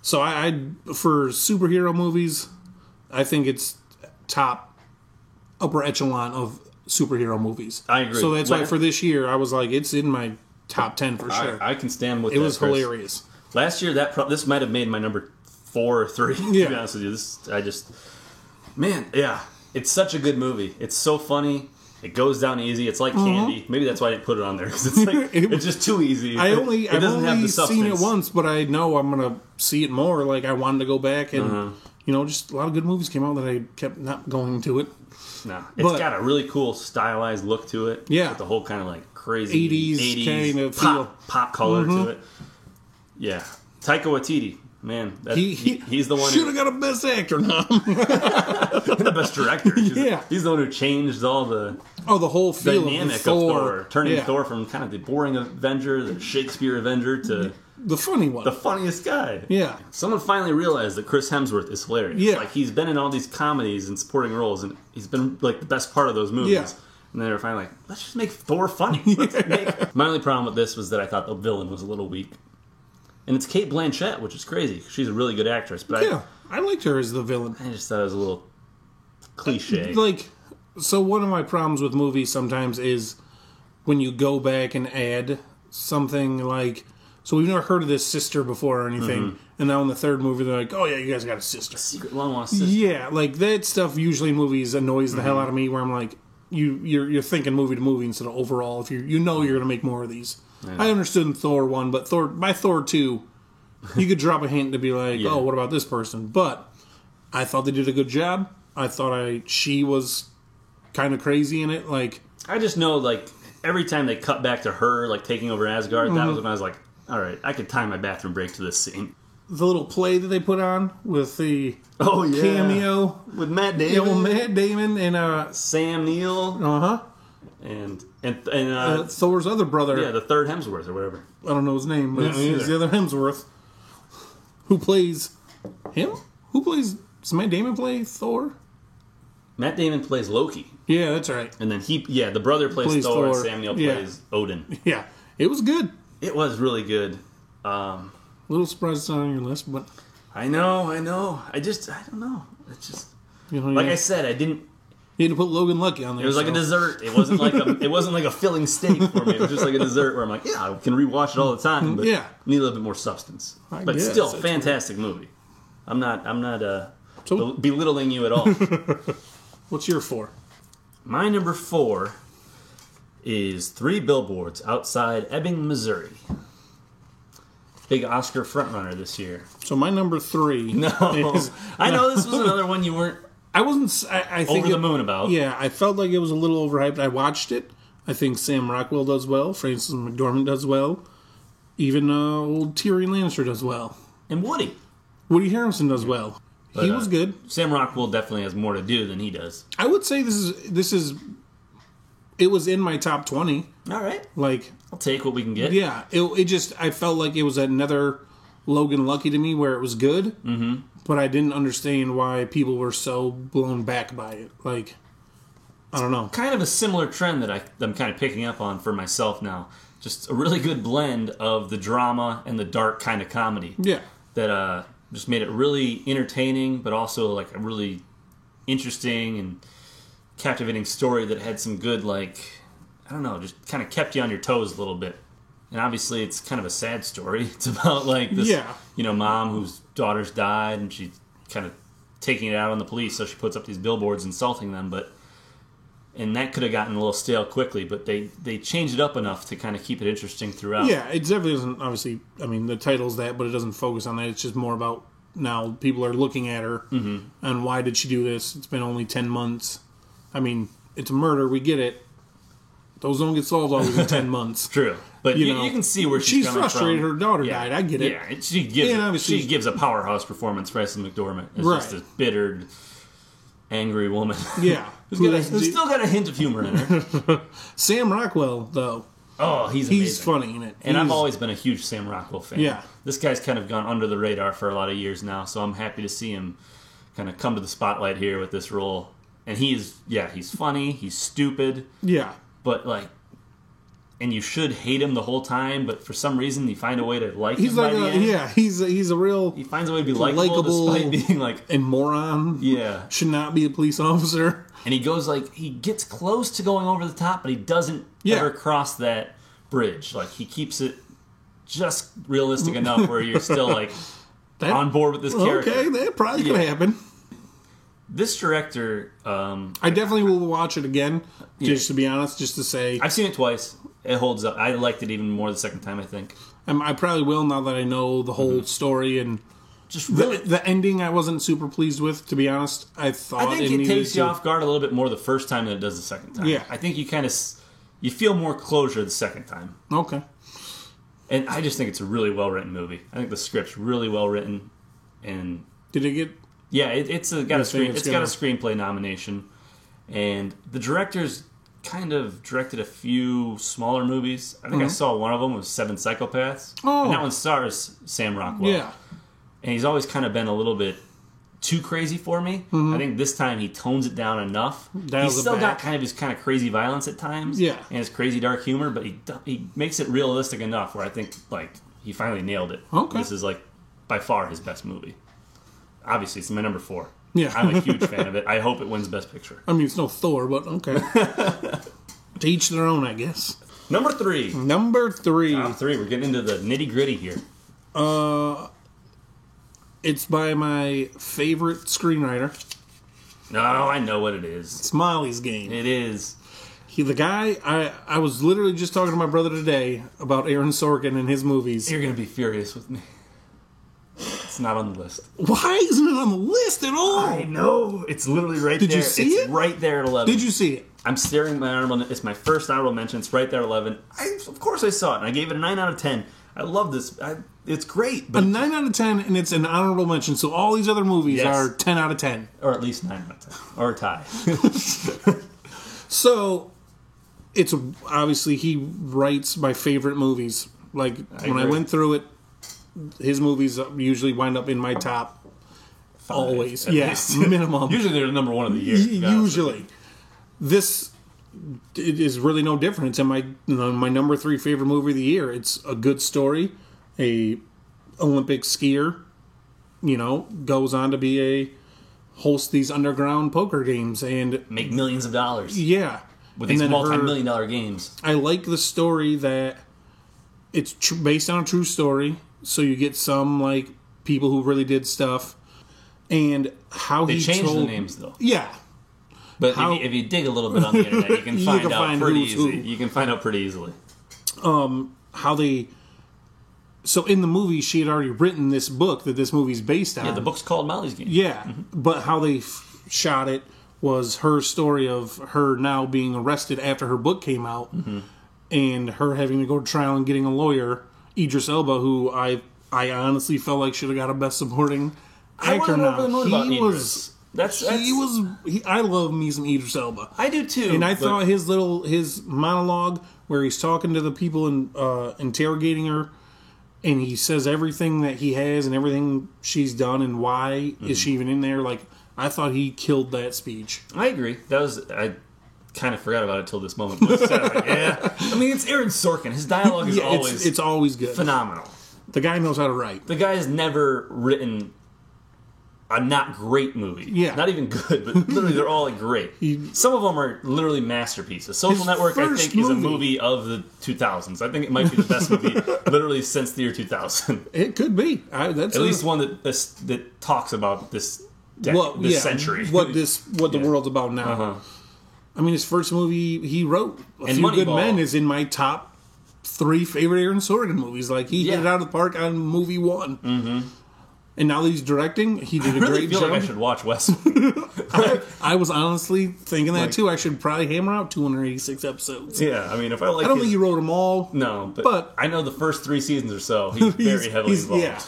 So I for superhero movies, I think it's upper echelon of superhero movies. I agree. So that's why for this year, I was like, it's in my top 10 for sure. I can stand with it. It was hilarious. Last year, this might have made my number 4 or 3. To be honest with you, it's such a good movie. It's so funny. It goes down easy. It's like candy. Maybe that's why I didn't put it on there because it's like it's just too easy. I've only seen it once, but I know I'm gonna see it more. Like I wanted to go back and just a lot of good movies came out that I kept not going to it. No, it's got a really cool stylized look to it. Yeah, with the whole kind of like crazy 80s kind of pop color to it. Yeah, Taika Waititi. Man, he's the one should have got a Best Actor nom. The Best Director. He's the one who changed all the whole feel dynamic of Thor, turning Thor from kind of the boring Avenger, the Shakespeare Avenger, to the funny one, the funniest guy. Yeah, someone finally realized that Chris Hemsworth is hilarious. Yeah, like he's been in all these comedies and supporting roles, and he's been like the best part of those movies. Yeah. And then they're finally like, let's just make Thor funny. My only problem with this was that I thought the villain was a little weak. And it's Cate Blanchett, which is crazy. She's a really good actress. But I liked her as the villain. I just thought it was a little cliche. So one of my problems with movies sometimes is when you go back and add something like... So we've never heard of this sister before or anything. And now in the third movie, they're like, oh, yeah, you guys got a sister. Secret long lost sister. Yeah, like that stuff usually in movies annoys the hell out of me, where I'm like, you're thinking movie to movie instead of overall. If you're going to make more of these. Yeah. I understood in Thor 1, but by Thor 2, you could drop a hint to be like, oh, what about this person? But I thought they did a good job. I thought she was kind of crazy in it. Like, I just know, like, every time they cut back to her, like, taking over Asgard, that was when I was like, all right, I could time my bathroom break to this scene. The little play that they put on with the cameo. With Matt Damon. Yeah, well, Matt Damon and Sam Neill. And Thor's other brother. Yeah, the third Hemsworth or whatever. I don't know his name, but Yeah, it's the other Hemsworth. Who plays him? Is Matt Damon play Thor? Matt Damon plays Loki. Yeah, that's right. And then the brother plays Thor, and Sam Neill plays Odin. Yeah, it was good. It was really good. Little surprised it's not on your list, but I know. I don't know. It's just I said, I didn't. You had to put Logan Lucky on there. It was like a dessert. It wasn't like a filling steak for me. It was just like a dessert where I'm like, yeah, I can rewatch it all the time, but need a little bit more substance. But still, fantastic movie. I'm not belittling you at all. What's your 4? My number 4 is 3 Billboards Outside Ebbing, Missouri. Big Oscar frontrunner this year. So my number 3. No, I know this was another one you weren't. I wasn't. I think over the moon about. Yeah, I felt like it was a little overhyped. I watched it. I think Sam Rockwell does well. Frances McDormand does well. Even old Tyrion Lannister does well. And Woody Harrelson does well. But, he was good. Sam Rockwell definitely has more to do than he does. I would say this is. It was in my top 20. All right, like I'll take what we can get. Yeah, it just I felt like it was another Logan Lucky to me where it was good. Mm-hmm. But I didn't understand why people were so blown back by it. Like, I don't know. Kind of a similar trend that I'm kind of picking up on for myself now. Just a really good blend of the drama and the dark kind of comedy. Yeah. That just made it really entertaining, but also like a really interesting and captivating story that had some good, like, I don't know, just kind of kept you on your toes a little bit. And obviously, it's kind of a sad story. It's about like this, mom whose daughter's died, and she's kind of taking it out on the police. So she puts up these billboards insulting them. And that could have gotten a little stale quickly. But they changed it up enough to kind of keep it interesting throughout. Yeah, it definitely doesn't. Obviously, I mean, the title's that, but it doesn't focus on that. It's just more about now people are looking at her and why did she do this? It's been only 10 months. I mean, it's a murder. We get it. Those don't get solved always in 10 months. True. But you can see where she's coming frustrated. from. Her daughter died. I get it. Yeah, she gives a powerhouse performance. Frances McDormand is just this bittered, angry woman. Yeah. Who's still got a hint of humor in her. Sam Rockwell, though. Oh, he's amazing. He's funny in it. And I've always been a huge Sam Rockwell fan. Yeah. This guy's kind of gone under the radar for a lot of years now, so I'm happy to see him kind of come to the spotlight here with this role. And he's funny, he's stupid. Yeah. But, like, and you should hate him the whole time, but for some reason you find a way to like him by the end. Yeah, he's a real... He finds a way to be likable despite being, like... a moron. Yeah. Should not be a police officer. And he goes, like, he gets close to going over the top, but he doesn't ever cross that bridge. Like, he keeps it just realistic enough where you're still, like, on board with this character. Okay, that probably could happen. This director... I definitely will watch it again, just to be honest, just to say... I've seen it twice. It holds up. I liked it even more the second time, I think. I probably will now that I know the whole story and... Just really... The ending I wasn't super pleased with, to be honest. I think it takes you off guard a little bit more the first time than it does the second time. Yeah. I think you kind of... You feel more closure the second time. Okay. And I just think it's a really well-written movie. I think the script's really well-written. And... Did it get... Yeah, it's got a screenplay nomination. And the director's kind of directed a few smaller movies. I think I saw one of them was Seven Psychopaths. Oh. And that one stars Sam Rockwell. Yeah. And he's always kind of been a little bit too crazy for me. Mm-hmm. I think this time he tones it down enough. He's still got kind of his kind of crazy violence at times. Yeah. And his crazy dark humor, but he makes it realistic enough where I think like he finally nailed it. Okay. This is like by far his best movie. Obviously, it's my number 4. Yeah. I'm a huge fan of it. I hope it wins Best Picture. I mean, it's no Thor, but okay. To each their own, I guess. Number 3. Number 3. Top 3. We're getting into the nitty-gritty here. It's by my favorite screenwriter. No, I know what it is. It's Molly's Game. It is. The guy, I was literally just talking to my brother today about Aaron Sorkin and his movies. You're going to be furious with me. It's not on the list. Why isn't it on the list at all? I know. It's literally right there. Did you see it's it? Right there at 11. Did you see it? I'm staring at my honorable. It's my first honorable mention. It's right there at 11. Of course I saw it, and I gave it a 9 out of 10. I love this. It's great. But A 9 out of 10, and it's an honorable mention. So all these other movies Yes. are 10 out of 10. Or at least 9 out of 10. Or a tie. So it's obviously he writes my favorite movies. Like when I agree. went through it, his movies usually wind up in my top. Always, at yes, least. minimum. Usually they're the number one of the year. Usually, this it is really no different. It's in my number 3 favorite movie of the year. It's a good story. A Olympic skier, goes on to be host these underground poker games and Make millions of dollars yeah, with And these then multi-million-dollar games. I like the story that it's based on a true story, so you get some like people who really did stuff, and how They he changed told the names though. Yeah, But How- if you dig a little bit on the internet, you can You find can out find pretty who's easy. who. You can find out pretty easily. how they. So in the movie, she had already written this book that this movie's based on. Yeah, the book's called Molly's Game. Yeah, but how they shot it was her story of her now being arrested after her book came out, and her having to go to trial and getting a lawyer, Idris Elba, who I honestly felt like should have got a Best Supporting I Actor wasn't now. over the moon about He Idris. was. That's I love me some Idris Elba. I do too. And I but thought his monologue where he's talking to the people and interrogating her, and he says everything that he has and everything she's done and why is she even in there. Like I thought he killed that speech. I agree. I kind of forgot about it till this moment. But, yeah, I mean it's Aaron Sorkin. His dialogue is Yeah, always it's always good. phenomenal. The guy knows how to write. The guy has never written a not great movie. Yeah. Not even good, but literally they're all like great. Some of them are literally masterpieces. Social His Network, I first think, is a movie. movie of the 2000s. I think it might be the best movie literally since the year 2000. It could be. That's At least one that talks about this century. What the world's about now. Uh-huh. I mean, his first movie he wrote, A And Few Good Moneyball. Men, is in my top 3 favorite Aaron Sorkin movies. Like he hit Yeah. it out of the park on movie 1. Mm-hmm. And now that he's directing, he did I a really great feel job. like I should watch Westworld. I was honestly thinking that too. I should probably hammer out 286 episodes. Yeah, I mean, if I like I don't his- think he wrote them all. No, But- I know the first 3 seasons or so, he's very heavily involved. yeah.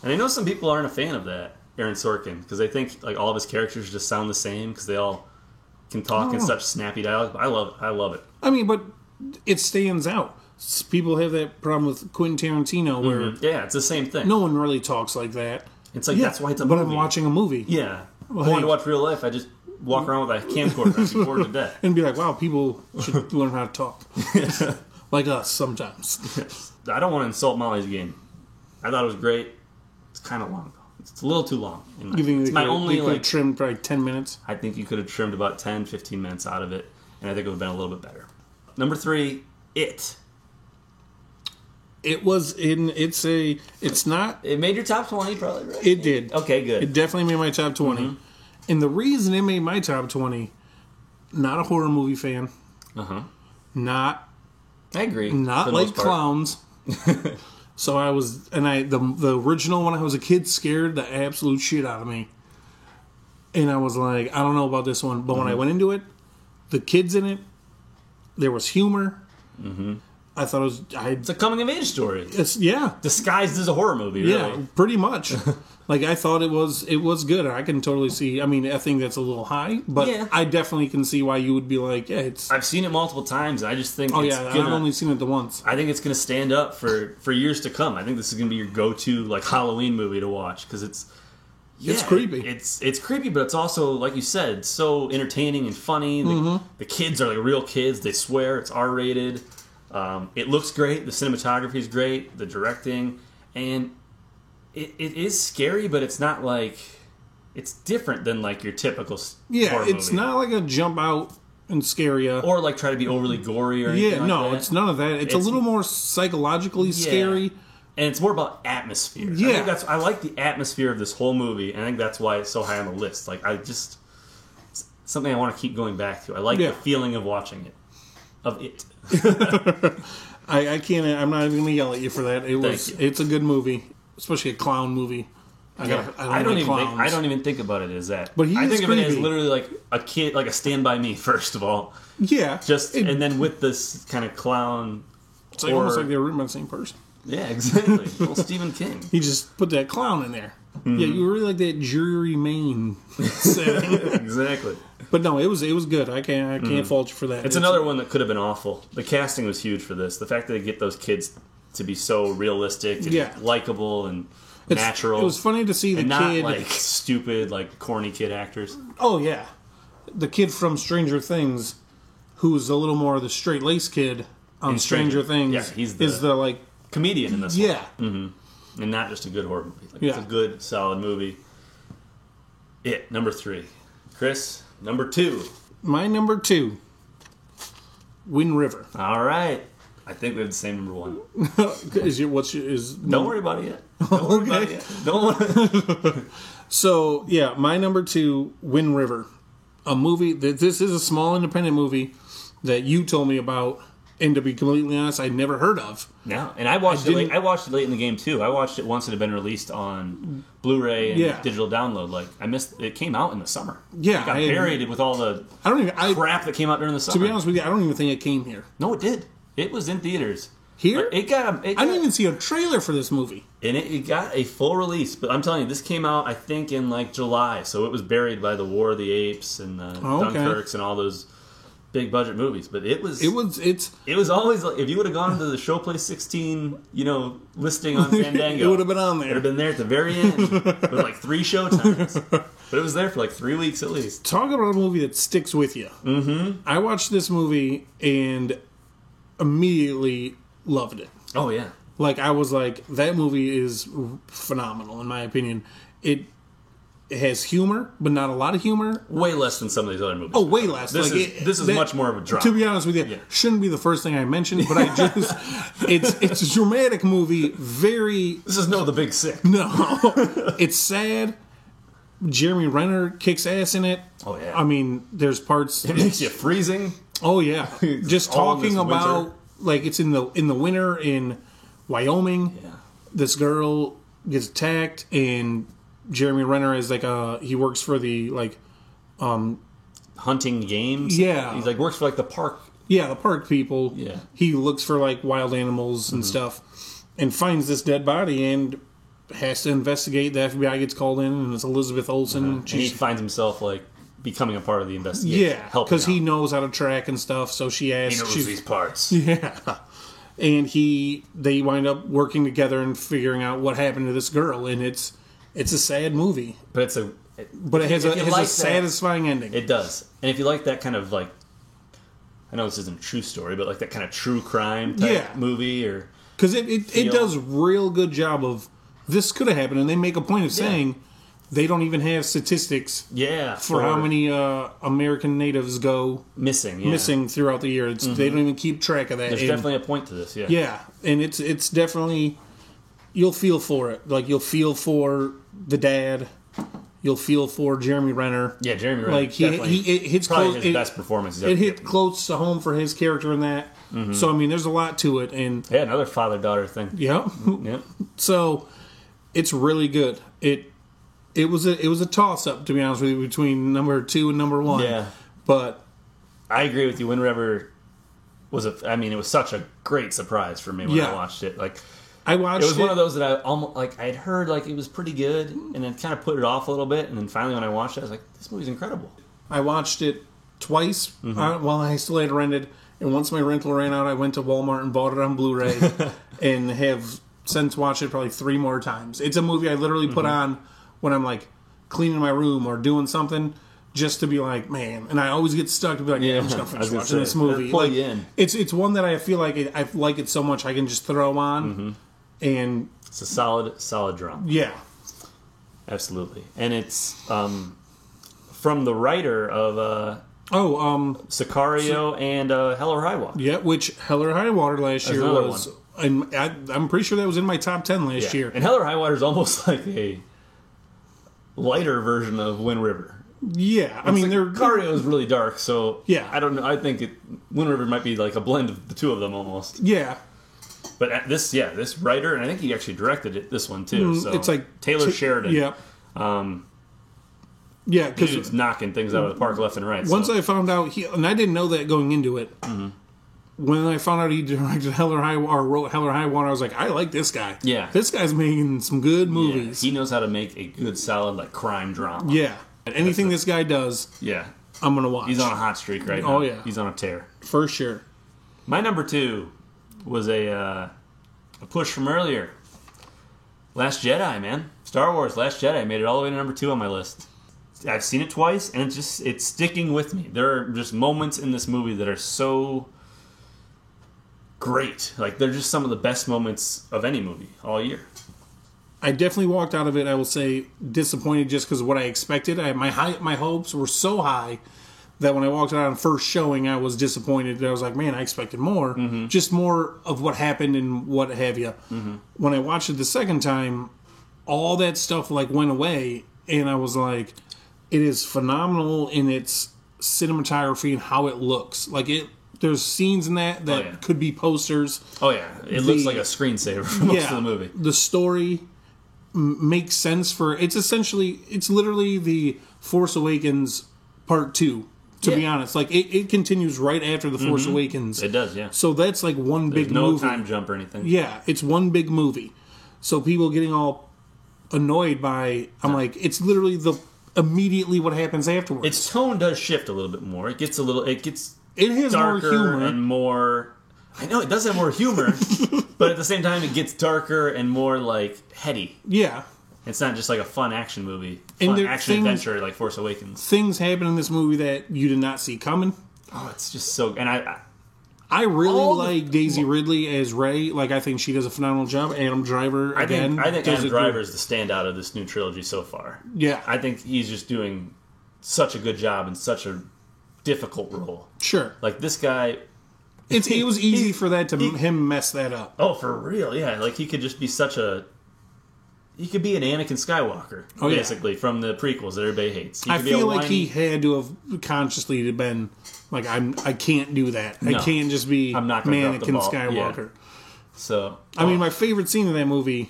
And I know some people aren't a fan of that, Aaron Sorkin, because they think like all of his characters just sound the same because they all can talk in such snappy dialogue. I love it. I mean, but it stands out. People have that problem with Quentin Tarantino where Yeah, it's the same thing. no one really talks like that. It's like that's why it's a but movie. I'm watching a movie. Yeah. Well, I want hey. to watch real life. I just walk around with a camcorder and be bored to death. And be like, wow, people should learn how to talk. Like us sometimes. I don't want to insult Molly's Game. I thought it was great. It's kind of long though. It's a little too long. You think It's they my could only have trimmed probably 10 minutes? I think you could have trimmed about 10, 15 minutes out of it, and I think it would have been a little bit better. Number 3, It. It was in. It's not. It made your top 20, probably, right? It did. Okay, good. It definitely made my top 20. And the reason it made my top 20, not a horror movie fan, Uh-huh. not I agree. not for the like most part. clowns. So I was, and the original when I was a kid scared the absolute shit out of me. And I was like, I don't know about this one, but when I went into it, the kids in it, there was humor. I thought it was, It's a coming-of-age story. yeah, Disguised as a horror movie, really. yeah, pretty much. Like I thought it was good. I can totally see. I mean, I think that's a little high, but Yeah. I definitely can see why you would be like, yeah, it's. I've seen it multiple times. I just think Oh it's yeah, gonna, I've only seen it the once. I think it's going to stand up for years to come. I think this is going to be your go-to like Halloween movie to watch because it's creepy. It's creepy, but it's also like you said, so entertaining and funny. The kids are like real kids. They swear. It's R-rated. It looks great. The cinematography is great. The directing and it is scary, but it's not like it's different than like your typical horror It's movie. not like a jump out and scare you. Or like try to be overly gory or anything Yeah, like no, that. it's none of that. It's a little more psychologically scary, And it's more about atmosphere. Yeah. I like the atmosphere of this whole movie, and I think that's why it's so high on the list. Like, it's something I want to keep going back to. I like the feeling of watching it. Of it. I can't. I'm not even going to yell at you for that. It's a good movie, especially a clown movie. I don't even think about it as that. But I think of it as creepy. literally like a kid, like a Stand By Me. First of all, Yeah. and then with this kind of clown. It's like almost like they were written by the same person. Yeah, exactly. Well, Stephen King. He just put that clown in there. Yeah, you really like that Drury Maine setting. Exactly. But no, it was good. I can't fault you for that. It's another one that could have been awful. The casting was huge for this. The fact that they get those kids to be so realistic and likable and natural. It was funny to see the and kid. Not like stupid, like corny kid actors. Oh yeah, the kid from Stranger Things, who's a little more of the straight laced kid on Stranger Things. Yeah, is the like comedian in this one. Yeah. Mm-hmm. And not just a good horror movie. Like, Yeah. It's a good, solid movie. It, number 3. Chris, number 2. My number 2, Wind River. All right. I think we have the same number 1. Don't worry about it yet. Don't worry about it yet. Don't worry. So, yeah, my number 2, Wind River. A movie, this is a small independent movie that you told me about, and to be completely honest, I'd never heard of. No, and I watched it late in the game, too. I watched it once it had been released on Blu-ray and digital download. Like, I missed it. Came out in the summer. Yeah. It got buried with all the crap that came out during the summer. To be honest with you, I don't even think it came here. No, it did. It was in theaters. Here? I didn't even see a trailer for this movie. And it got a full release. But I'm telling you, this came out, I think, in like July. So it was buried by the War of the Apes and Dunkirks and all those big budget movies. But it was always like, if you would have gone to the Showplace 16, listing on Fandango, it would have been on there. It would have been there at the very end with like 3 showtimes. But it was there for like 3 weeks at least. Talk about a movie that sticks with you. Mm-hmm. I watched this movie and immediately loved it. Oh, yeah. Like, I was like, that movie is phenomenal, in my opinion. It has humor, but not a lot of humor. Way less than some of these other movies. Oh, way less. This is much more of a drama. To be honest with you, shouldn't be the first thing I mentioned, but I just... it's a dramatic movie, very... This is The Big Sick. No. It's sad. Jeremy Renner kicks ass in it. Oh, yeah. I mean, there's parts... It makes you freezing. Oh, yeah. Just talking about... winter. Like, it's in the winter in Wyoming. Yeah. This girl gets attacked, and Jeremy Renner is like he works for the hunting games. Yeah. He's like works for like the park. Yeah, the park people. Yeah. He looks for like wild animals and stuff, and finds this dead body and has to investigate. The FBI gets called in, and it's Elizabeth Olsen. And he finds himself like becoming a part of the investigation. Yeah, because he knows how to track and stuff. So she asks. He knows these parts. Yeah. And they wind up working together and figuring out what happened to this girl, and it's a sad movie, but it has a satisfying ending. It does, and if you like that kind of like, I know this isn't a true story, but like that kind of true crime type movie, or because it does real good job of this could have happened, and they make a point of saying they don't even have statistics for how many American natives go missing throughout the year. They don't even keep track of that. There's definitely a point to this, yeah, and it's definitely, you'll feel for it. Like, you'll feel for the dad, you'll feel for Jeremy Renner. Yeah, Jeremy Renner. Like, it hits probably close, his best performance. It hit close to home for his character in that. Mm-hmm. So I mean, there's a lot to it, and another father-daughter thing. Yeah, yeah. So it's really good. It was a toss-up, to be honest with you, between number 2 and number 1. Yeah. But I agree with you. Wind River it was such a great surprise for me when I watched it. Like, it was one of those that I almost like. I'd heard like it was pretty good, and then kind of put it off a little bit, and then finally when I watched it, I was like, "This movie's incredible." I watched it twice while I still had it rented, and once my rental ran out, I went to Walmart and bought it on Blu-ray, and have since watched it probably 3 more times. It's a movie I literally put on when I'm like cleaning my room or doing something, just to be like, man. And I always get stuck to be like, I'm just gonna finish watching this movie. Pull you in. It's one that I feel like I like it so much I can just throw on, and it's a solid drama. Yeah, absolutely. And it's from the writer of Sicario and Hell or High Water. Yeah, which Hell or High Water last year was I'm pretty sure that was in my top 10 last year. And Hell or High Water is almost like a lighter version of Wind River. Yeah, I mean, Sicario is really dark, so yeah. I don't know. I think Wind River might be like a blend of the two of them almost. Yeah. But this writer, and I think he actually directed this one too. So it's like Taylor Sheridan. Yeah. Yeah, because he's knocking things out of the park left and right. Once I found out and I didn't know that going into it. Mm-hmm. When I found out he directed Hell or High Water, or wrote Hell or High Water, I was like, I like this guy. Yeah, this guy's making some good movies. Yeah, he knows how to make a good, solid like crime drama. Yeah, and anything this guy does, I'm gonna watch. He's on a hot streak right now. Oh yeah, he's on a tear for sure. My number 2 was a push from earlier. Last Jedi, man. Star Wars Last Jedi made it all the way to number 2 on my list. I've seen it twice, and it's sticking with me. There are just moments in this movie that are so great. Like, they're just some of the best moments of any movie all year. I definitely walked out of it, I will say, disappointed just because of what I expected. My hopes were so high that when I walked out on first showing, I was disappointed. I was like, man, I expected more. Mm-hmm. Just more of what happened and what have you. Mm-hmm. When I watched it the second time, all that stuff like went away, and I was like, it is phenomenal in its cinematography and how it looks. Like, there's scenes in that could be posters. Oh, yeah. It looks like a screensaver for most of the movie. The story makes sense for... It's literally the Force Awakens Part 2, to be honest. Like, it continues right after the Force Awakens. It does, yeah. So that's like one big movie. No time jump or anything. Yeah, it's one big movie. So people getting all annoyed by... I'm like, it's literally immediately what happens afterwards. Its tone does shift a little bit more. It gets It has darker more humor and more. I know it does have more humor, but at the same time, it gets darker and more like heady. Yeah, it's not just like a fun action movie, adventure like Force Awakens. Things happen in this movie that you did not see coming. Oh, it's just so. And I really like Daisy Ridley as Rey. Like, I think she does a phenomenal job. Adam Driver again. I think Adam Driver is the standout of this new trilogy so far. Yeah, I think he's just doing such a good job in such a difficult role. Sure. Like, this guy... It was easy for him mess that up. Oh, for real, yeah. Like, he could just be he could be an Anakin Skywalker, basically, from the prequels that everybody hates. I feel like he had to have consciously been like, I can't do that. No, I can't just be Anakin Skywalker. Yeah. So... I mean, my favorite scene in that movie,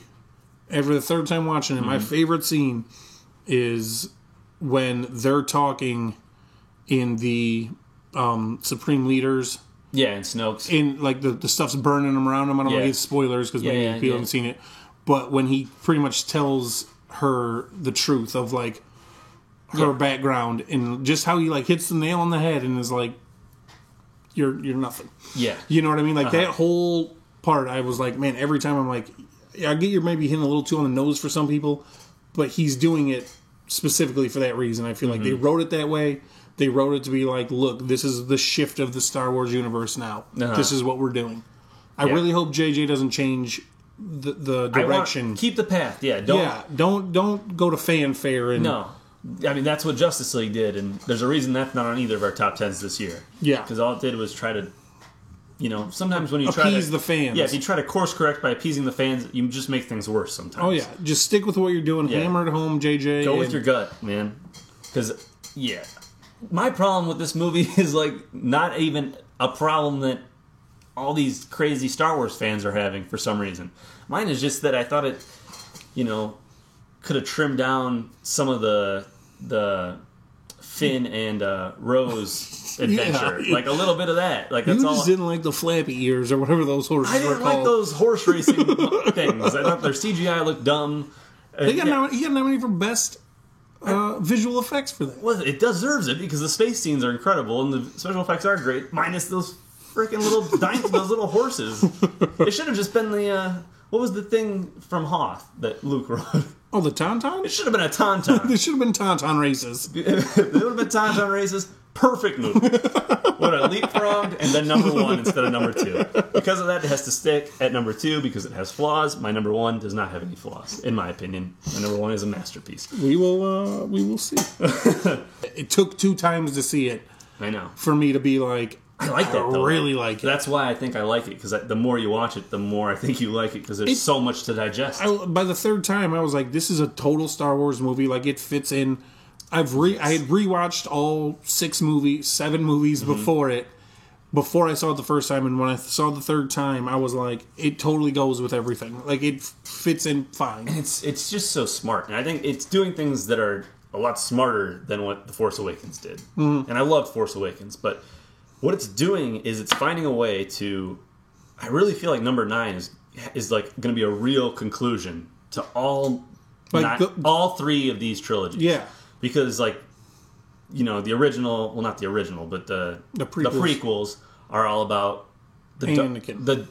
after the third time watching it, my favorite scene is when they're talking... in the Supreme Leaders. Yeah, and Snoke's. In, like, the stuff's burning them around him. I don't want to give spoilers because maybe people haven't seen it. But when he pretty much tells her the truth of, like, her background and just how he, like, hits the nail on the head and is like, you're nothing. Yeah. You know what I mean? Like, that whole part, I was like, man, every time I'm like, I get you're maybe hitting a little too on the nose for some people, but he's doing it specifically for that reason. I feel like they wrote it that way. They wrote it to be like, look, this is the shift of the Star Wars universe now. This is what we're doing. I really hope JJ doesn't change the direction. Keep the path. Yeah. Don't go to fanfare. And no. I mean, that's what Justice League did, and there's a reason that's not on either of our top 10s this year. Yeah. Because all it did was try to, sometimes when you appease the fans. Yeah, if you try to course correct by appeasing the fans, you just make things worse sometimes. Oh, yeah. Just stick with what you're doing. Yeah. Hammer it home, JJ. Go with your gut, man. Because, my problem with this movie is, like, not even a problem that all these crazy Star Wars fans are having for some reason. Mine is just that I thought it, could have trimmed down some of the Finn and Rose adventure. Like, a little bit of that. Like, that's you just didn't like the flappy ears or whatever those horses were called. I didn't like those horse racing things. I thought their CGI looked dumb. He got nominated for best... visual effects for that. Well, it deserves it because the space scenes are incredible and the special effects are great, minus those freaking little those little horses. It should have just been the what was the thing from Hoth that Luke rode? Oh, the Tauntaun? It should have been a Tauntaun. There should have been Tauntaun races. It would have been Tauntaun races. Perfect movie. Would have leapfrogged and then number 1 instead of number 2. Because of that, it has to stick at number 2 because it has flaws. My number 1 does not have any flaws, in my opinion. My number 1 is a masterpiece. We will see. It took 2 times to see it. I know. For me to be like, I like that, though. I really like it. That's why I think I like it, because the more you watch it, the more I think you like it, because there's so much to digest. By the third time, I was like, this is a total Star Wars movie. Like, it fits in. I had rewatched all 7 movies before it, before I saw it the first time, and when I saw it the third time, I was like, it totally goes with everything. Like, it fits in fine. And it's just so smart, and I think it's doing things that are a lot smarter than what The Force Awakens did. Mm-hmm. And I loved Force Awakens, but what it's doing is it's finding a way to... I really feel like number 9 is like going to be a real conclusion to all 3 of these trilogies. Yeah. Because, like, you know, the original... Well, not the original, but the prequels are all about the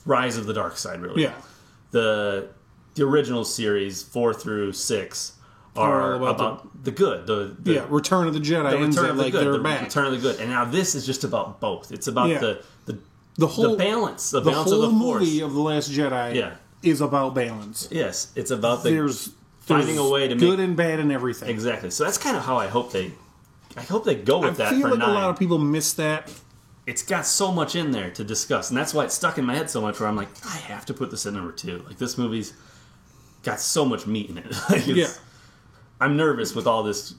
rise of the dark side, really. Yeah. The original series, 4 through 6... are about the good. Return of the Jedi. They're back. Return of the good. And now this is just about both. It's about the whole balance. The balance whole of the movie of The Last Jedi is about balance. Yes. It's about there's finding a way to good make... and bad and everything. Exactly. So that's kind of how I hope they go with that for 9. I feel like a lot of people miss that. It's got so much in there to discuss. And that's why it's stuck in my head so much where I'm like, I have to put this in number 2. Like, this movie's got so much meat in it. I'm nervous with all this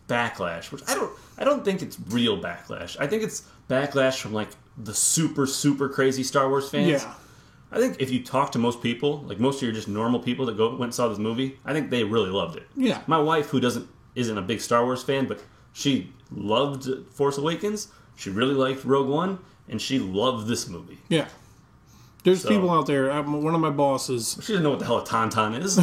backlash, which I don't think it's real backlash. I think it's backlash from, like, the super, super crazy Star Wars fans. Yeah. I think if you talk to most people, like most of your just normal people that went and saw this movie, I think they really loved it. Yeah. My wife, who isn't a big Star Wars fan, but she loved Force Awakens, she really liked Rogue One, and she loved this movie. Yeah. There's people out there, one of my bosses... She doesn't know what the hell a tauntaun is.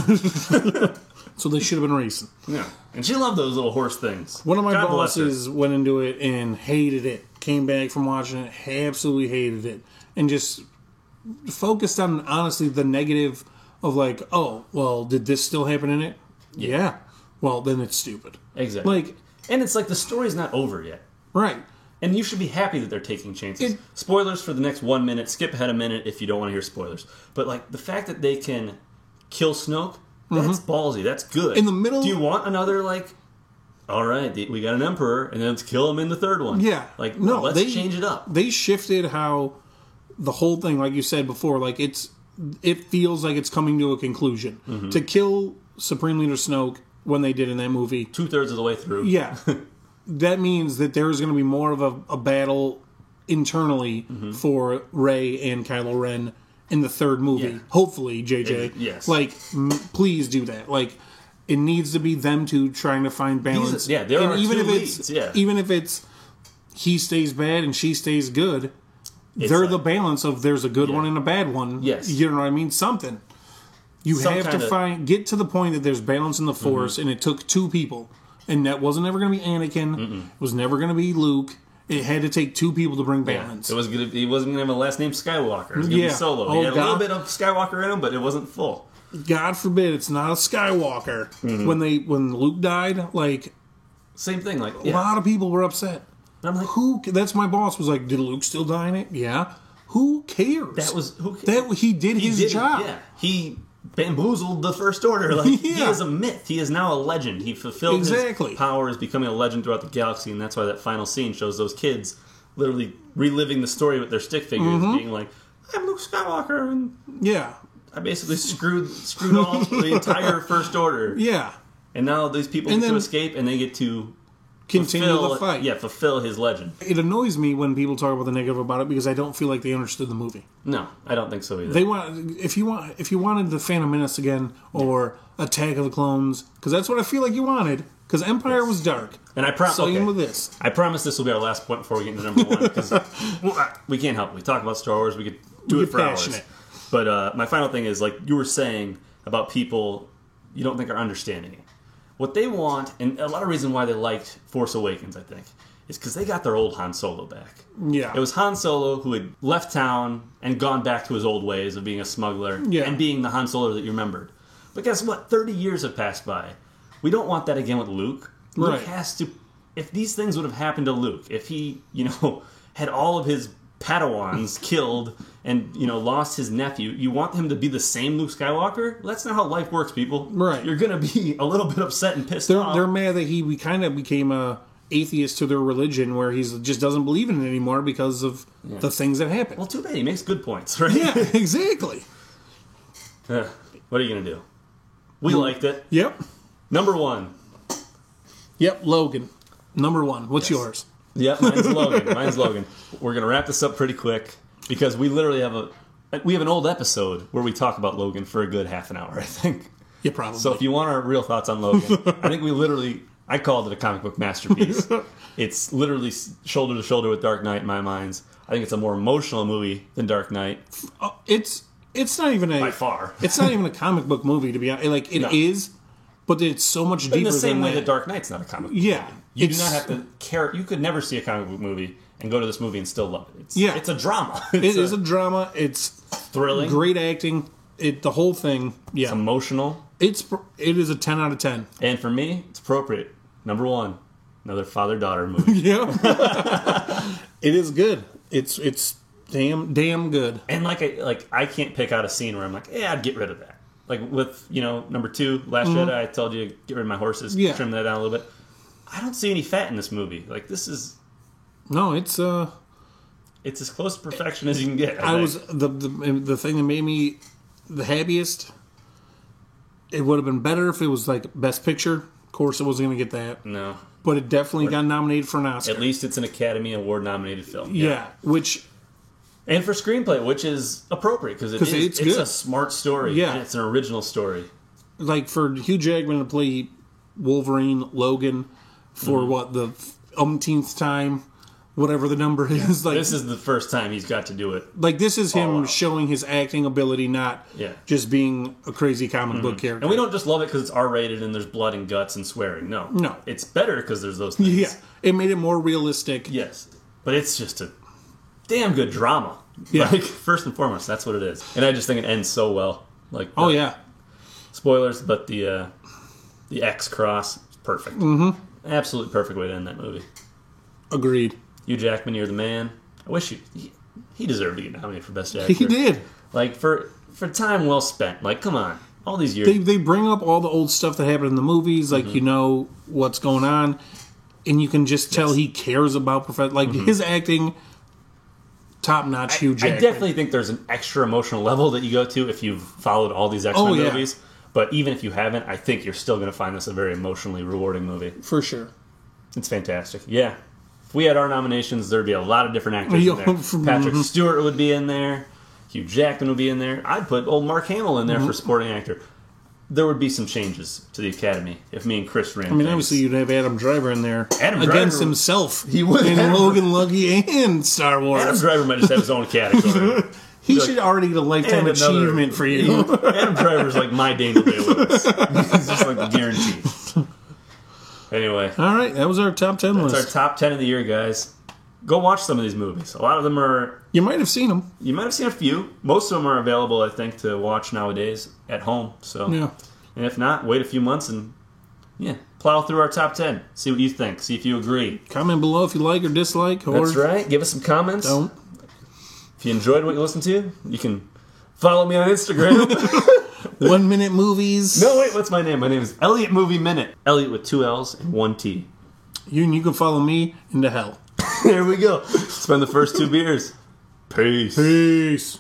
So they should have been racing. Yeah. And she loved those little horse things. One of my bosses went into it and hated it. Came back from watching it, absolutely hated it. And just focused on, honestly, the negative of like, oh, well, did this still happen in it? Yeah. Well, then it's stupid. Exactly. Like, and it's like the story's not over yet. Right. And you should be happy that they're taking chances. Spoilers for the next 1 minute. Skip ahead a minute if you don't want to hear spoilers. But like the fact that they can kill Snoke, that's ballsy. That's good. In the middle... Do you want another, like, all right, we got an Emperor, and then let's kill him in the third one? Yeah. Like, no, let's change it up. They shifted how the whole thing, like you said before, like it feels like it's coming to a conclusion. Mm-hmm. To kill Supreme Leader Snoke when they did in that movie... 2/3 of the way through. Yeah. That means that there's going to be more of a battle internally for Rey and Kylo Ren in the third movie. Yeah. Hopefully, JJ. Yes. Like, please do that. Like, it needs to be them two trying to find balance. There are even two if leads. Even if it's he stays bad and she stays good, they're like, the balance of there's a good one and a bad one. Yes. You know what I mean? Something. You have to get to the point that there's balance in the Force, and it took 2 people. And that wasn't ever going to be Anakin. It was never going to be Luke. It had to take 2 people to bring balance. He wasn't going to have a last name Skywalker. It was going to be Solo. He had a little bit of Skywalker in him, but it wasn't full. God forbid it's not a Skywalker. When Luke died, like... Same thing. Like a lot of people were upset. And I'm like... That's my boss was like, did Luke still die in it? Yeah. Who cares? He did his job. Yeah. He... bamboozled the First Order. Like he is a myth. He is now a legend. He fulfilled his powers, becoming a legend throughout the galaxy, and that's why that final scene shows those kids literally reliving the story with their stick figures, being like, "I'm Luke Skywalker," and I basically screwed all the entire First Order. Yeah, and now these people get to escape, and they get to continue the fight. Yeah, fulfill his legend. It annoys me when people talk about the negative about it because I don't feel like they understood the movie. No, I don't think so either. They want if you wanted the Phantom Menace again or Attack of the Clones, because that's what I feel like you wanted. Because Empire was dark, and I promise. Same with this. I promise this will be our last point before we get into number 1 because we can't help it. We talk about Star Wars. We could do it for hours. But my final thing is like you were saying about people you don't think are understanding it. What they want, and a lot of reason why they liked Force Awakens, I think, is because they got their old Han Solo back. Yeah. It was Han Solo who had left town and gone back to his old ways of being a smuggler and being the Han Solo that you remembered. But guess what? 30 years have passed by. We don't want that again with Luke. Luke has to... If these things would have happened to Luke, if he, had all of his Padawans killed and, lost his nephew, you want him to be the same Luke Skywalker? That's not how life works, people. Right. You're going to be a little bit upset and pissed off. They're mad that he kind of became a atheist to their religion, where he just doesn't believe in it anymore because of the things that happen. Well, too bad. He makes good points, right? Yeah, exactly. What are you going to do? We liked it. Yep. Number 1. Yep, Logan. Number 1. What's Yes. yours? Yeah, mine's Logan. Mine's Logan. We're going to wrap this up pretty quick because we literally have an old episode where we talk about Logan for a good half an hour, I think. Yeah, probably. So if you want our real thoughts on Logan, I think I called it a comic book masterpiece. It's literally shoulder to shoulder with Dark Knight in my mind. I think it's a more emotional movie than Dark Knight. It's not even by far. It's not even a comic book movie, to be honest. Like, it is, but it's so much deeper In the same than way that Dark Knight's not a comic book Yeah. movie. You do not have to care. You could never see a comic book movie and go to this movie and still love it. It's a drama. It is a drama. It's thrilling. Great acting. The whole thing. Yeah. It's emotional. It is a 10 out of 10. And for me, it's appropriate. Number 1, another father-daughter movie. Yeah. It is good. It's damn good. And I can't pick out a scene where I'm like, yeah, I'd get rid of that. Like with, number 2, Last Jedi, I told you to get rid of my horses, trim that down a little bit. I don't see any fat in this movie. Like, this is... No, it's as close to perfection as you can get. I was the thing that made me the happiest. It would have been better if it was like Best Picture. Of course, it wasn't going to get that. No. But it definitely got nominated for an Oscar. At least it's an Academy Award nominated film. Yeah, which... And for screenplay, which is appropriate because it's a smart story. Yeah. And it's an original story. Like for Hugh Jackman to play Wolverine, Logan, for the umpteenth time, whatever the number is. Like, this is the first time he's got to do it. Like, this is him showing his acting ability, not just being a crazy comic book character. And we don't just love it because it's R-rated and there's blood and guts and swearing. No. It's better because there's those things. Yeah. It made it more realistic. Yes. But it's just a damn good drama. Yeah. Like, first and foremost, that's what it is. And I just think it ends so well. Like, yeah. Spoilers, but the X cross is perfect. Mm-hmm. Absolutely perfect way to end that movie. Agreed. Hugh Jackman, you're the man. I wish he deserved to get nominated for Best Actor. He did. Like, for time well spent. Like, come on. All these years. They bring up all the old stuff that happened in the movies. Like, you know what's going on. And you can just tell he cares about his acting... Top-notch Hugh Jackman. I definitely think there's an extra emotional level that you go to if you've followed all these X-Men movies. But even if you haven't, I think you're still going to find this a very emotionally rewarding movie. For sure. It's fantastic. Yeah. If we had our nominations, there'd be a lot of different actors in there. Patrick Stewart would be in there. Hugh Jackman would be in there. I'd put old Mark Hamill in there for supporting actor. There would be some changes to the Academy if me and Chris ran things. Obviously you'd have Adam Driver in there Adam against Driver, himself. He would. In Logan Lucky and Star Wars. Adam Driver might just have his own category. He should already get a lifetime achievement for you. Adam Driver's like my Daniel Day-Lewis. He's just like the guarantee. Anyway. All right, that was our top 10 list. That's our top 10 of the year, guys. Go watch some of these movies. A lot of them are... You might have seen them. You might have seen a few. Most of them are available, I think, to watch nowadays at home. So, yeah. And if not, wait a few months and, plow through our top 10. See what you think. See if you agree. Comment below if you like or dislike. Or That's right. Give us some comments. Don't. If you enjoyed what you listened to, you can follow me on Instagram. 1 Minute Movies. No, wait, what's my name? My name is Elliot Movie Minute. Elliot with 2 L's and 1 T. You can follow me into hell. There we go. Spend the first 2 beers. Peace. Peace.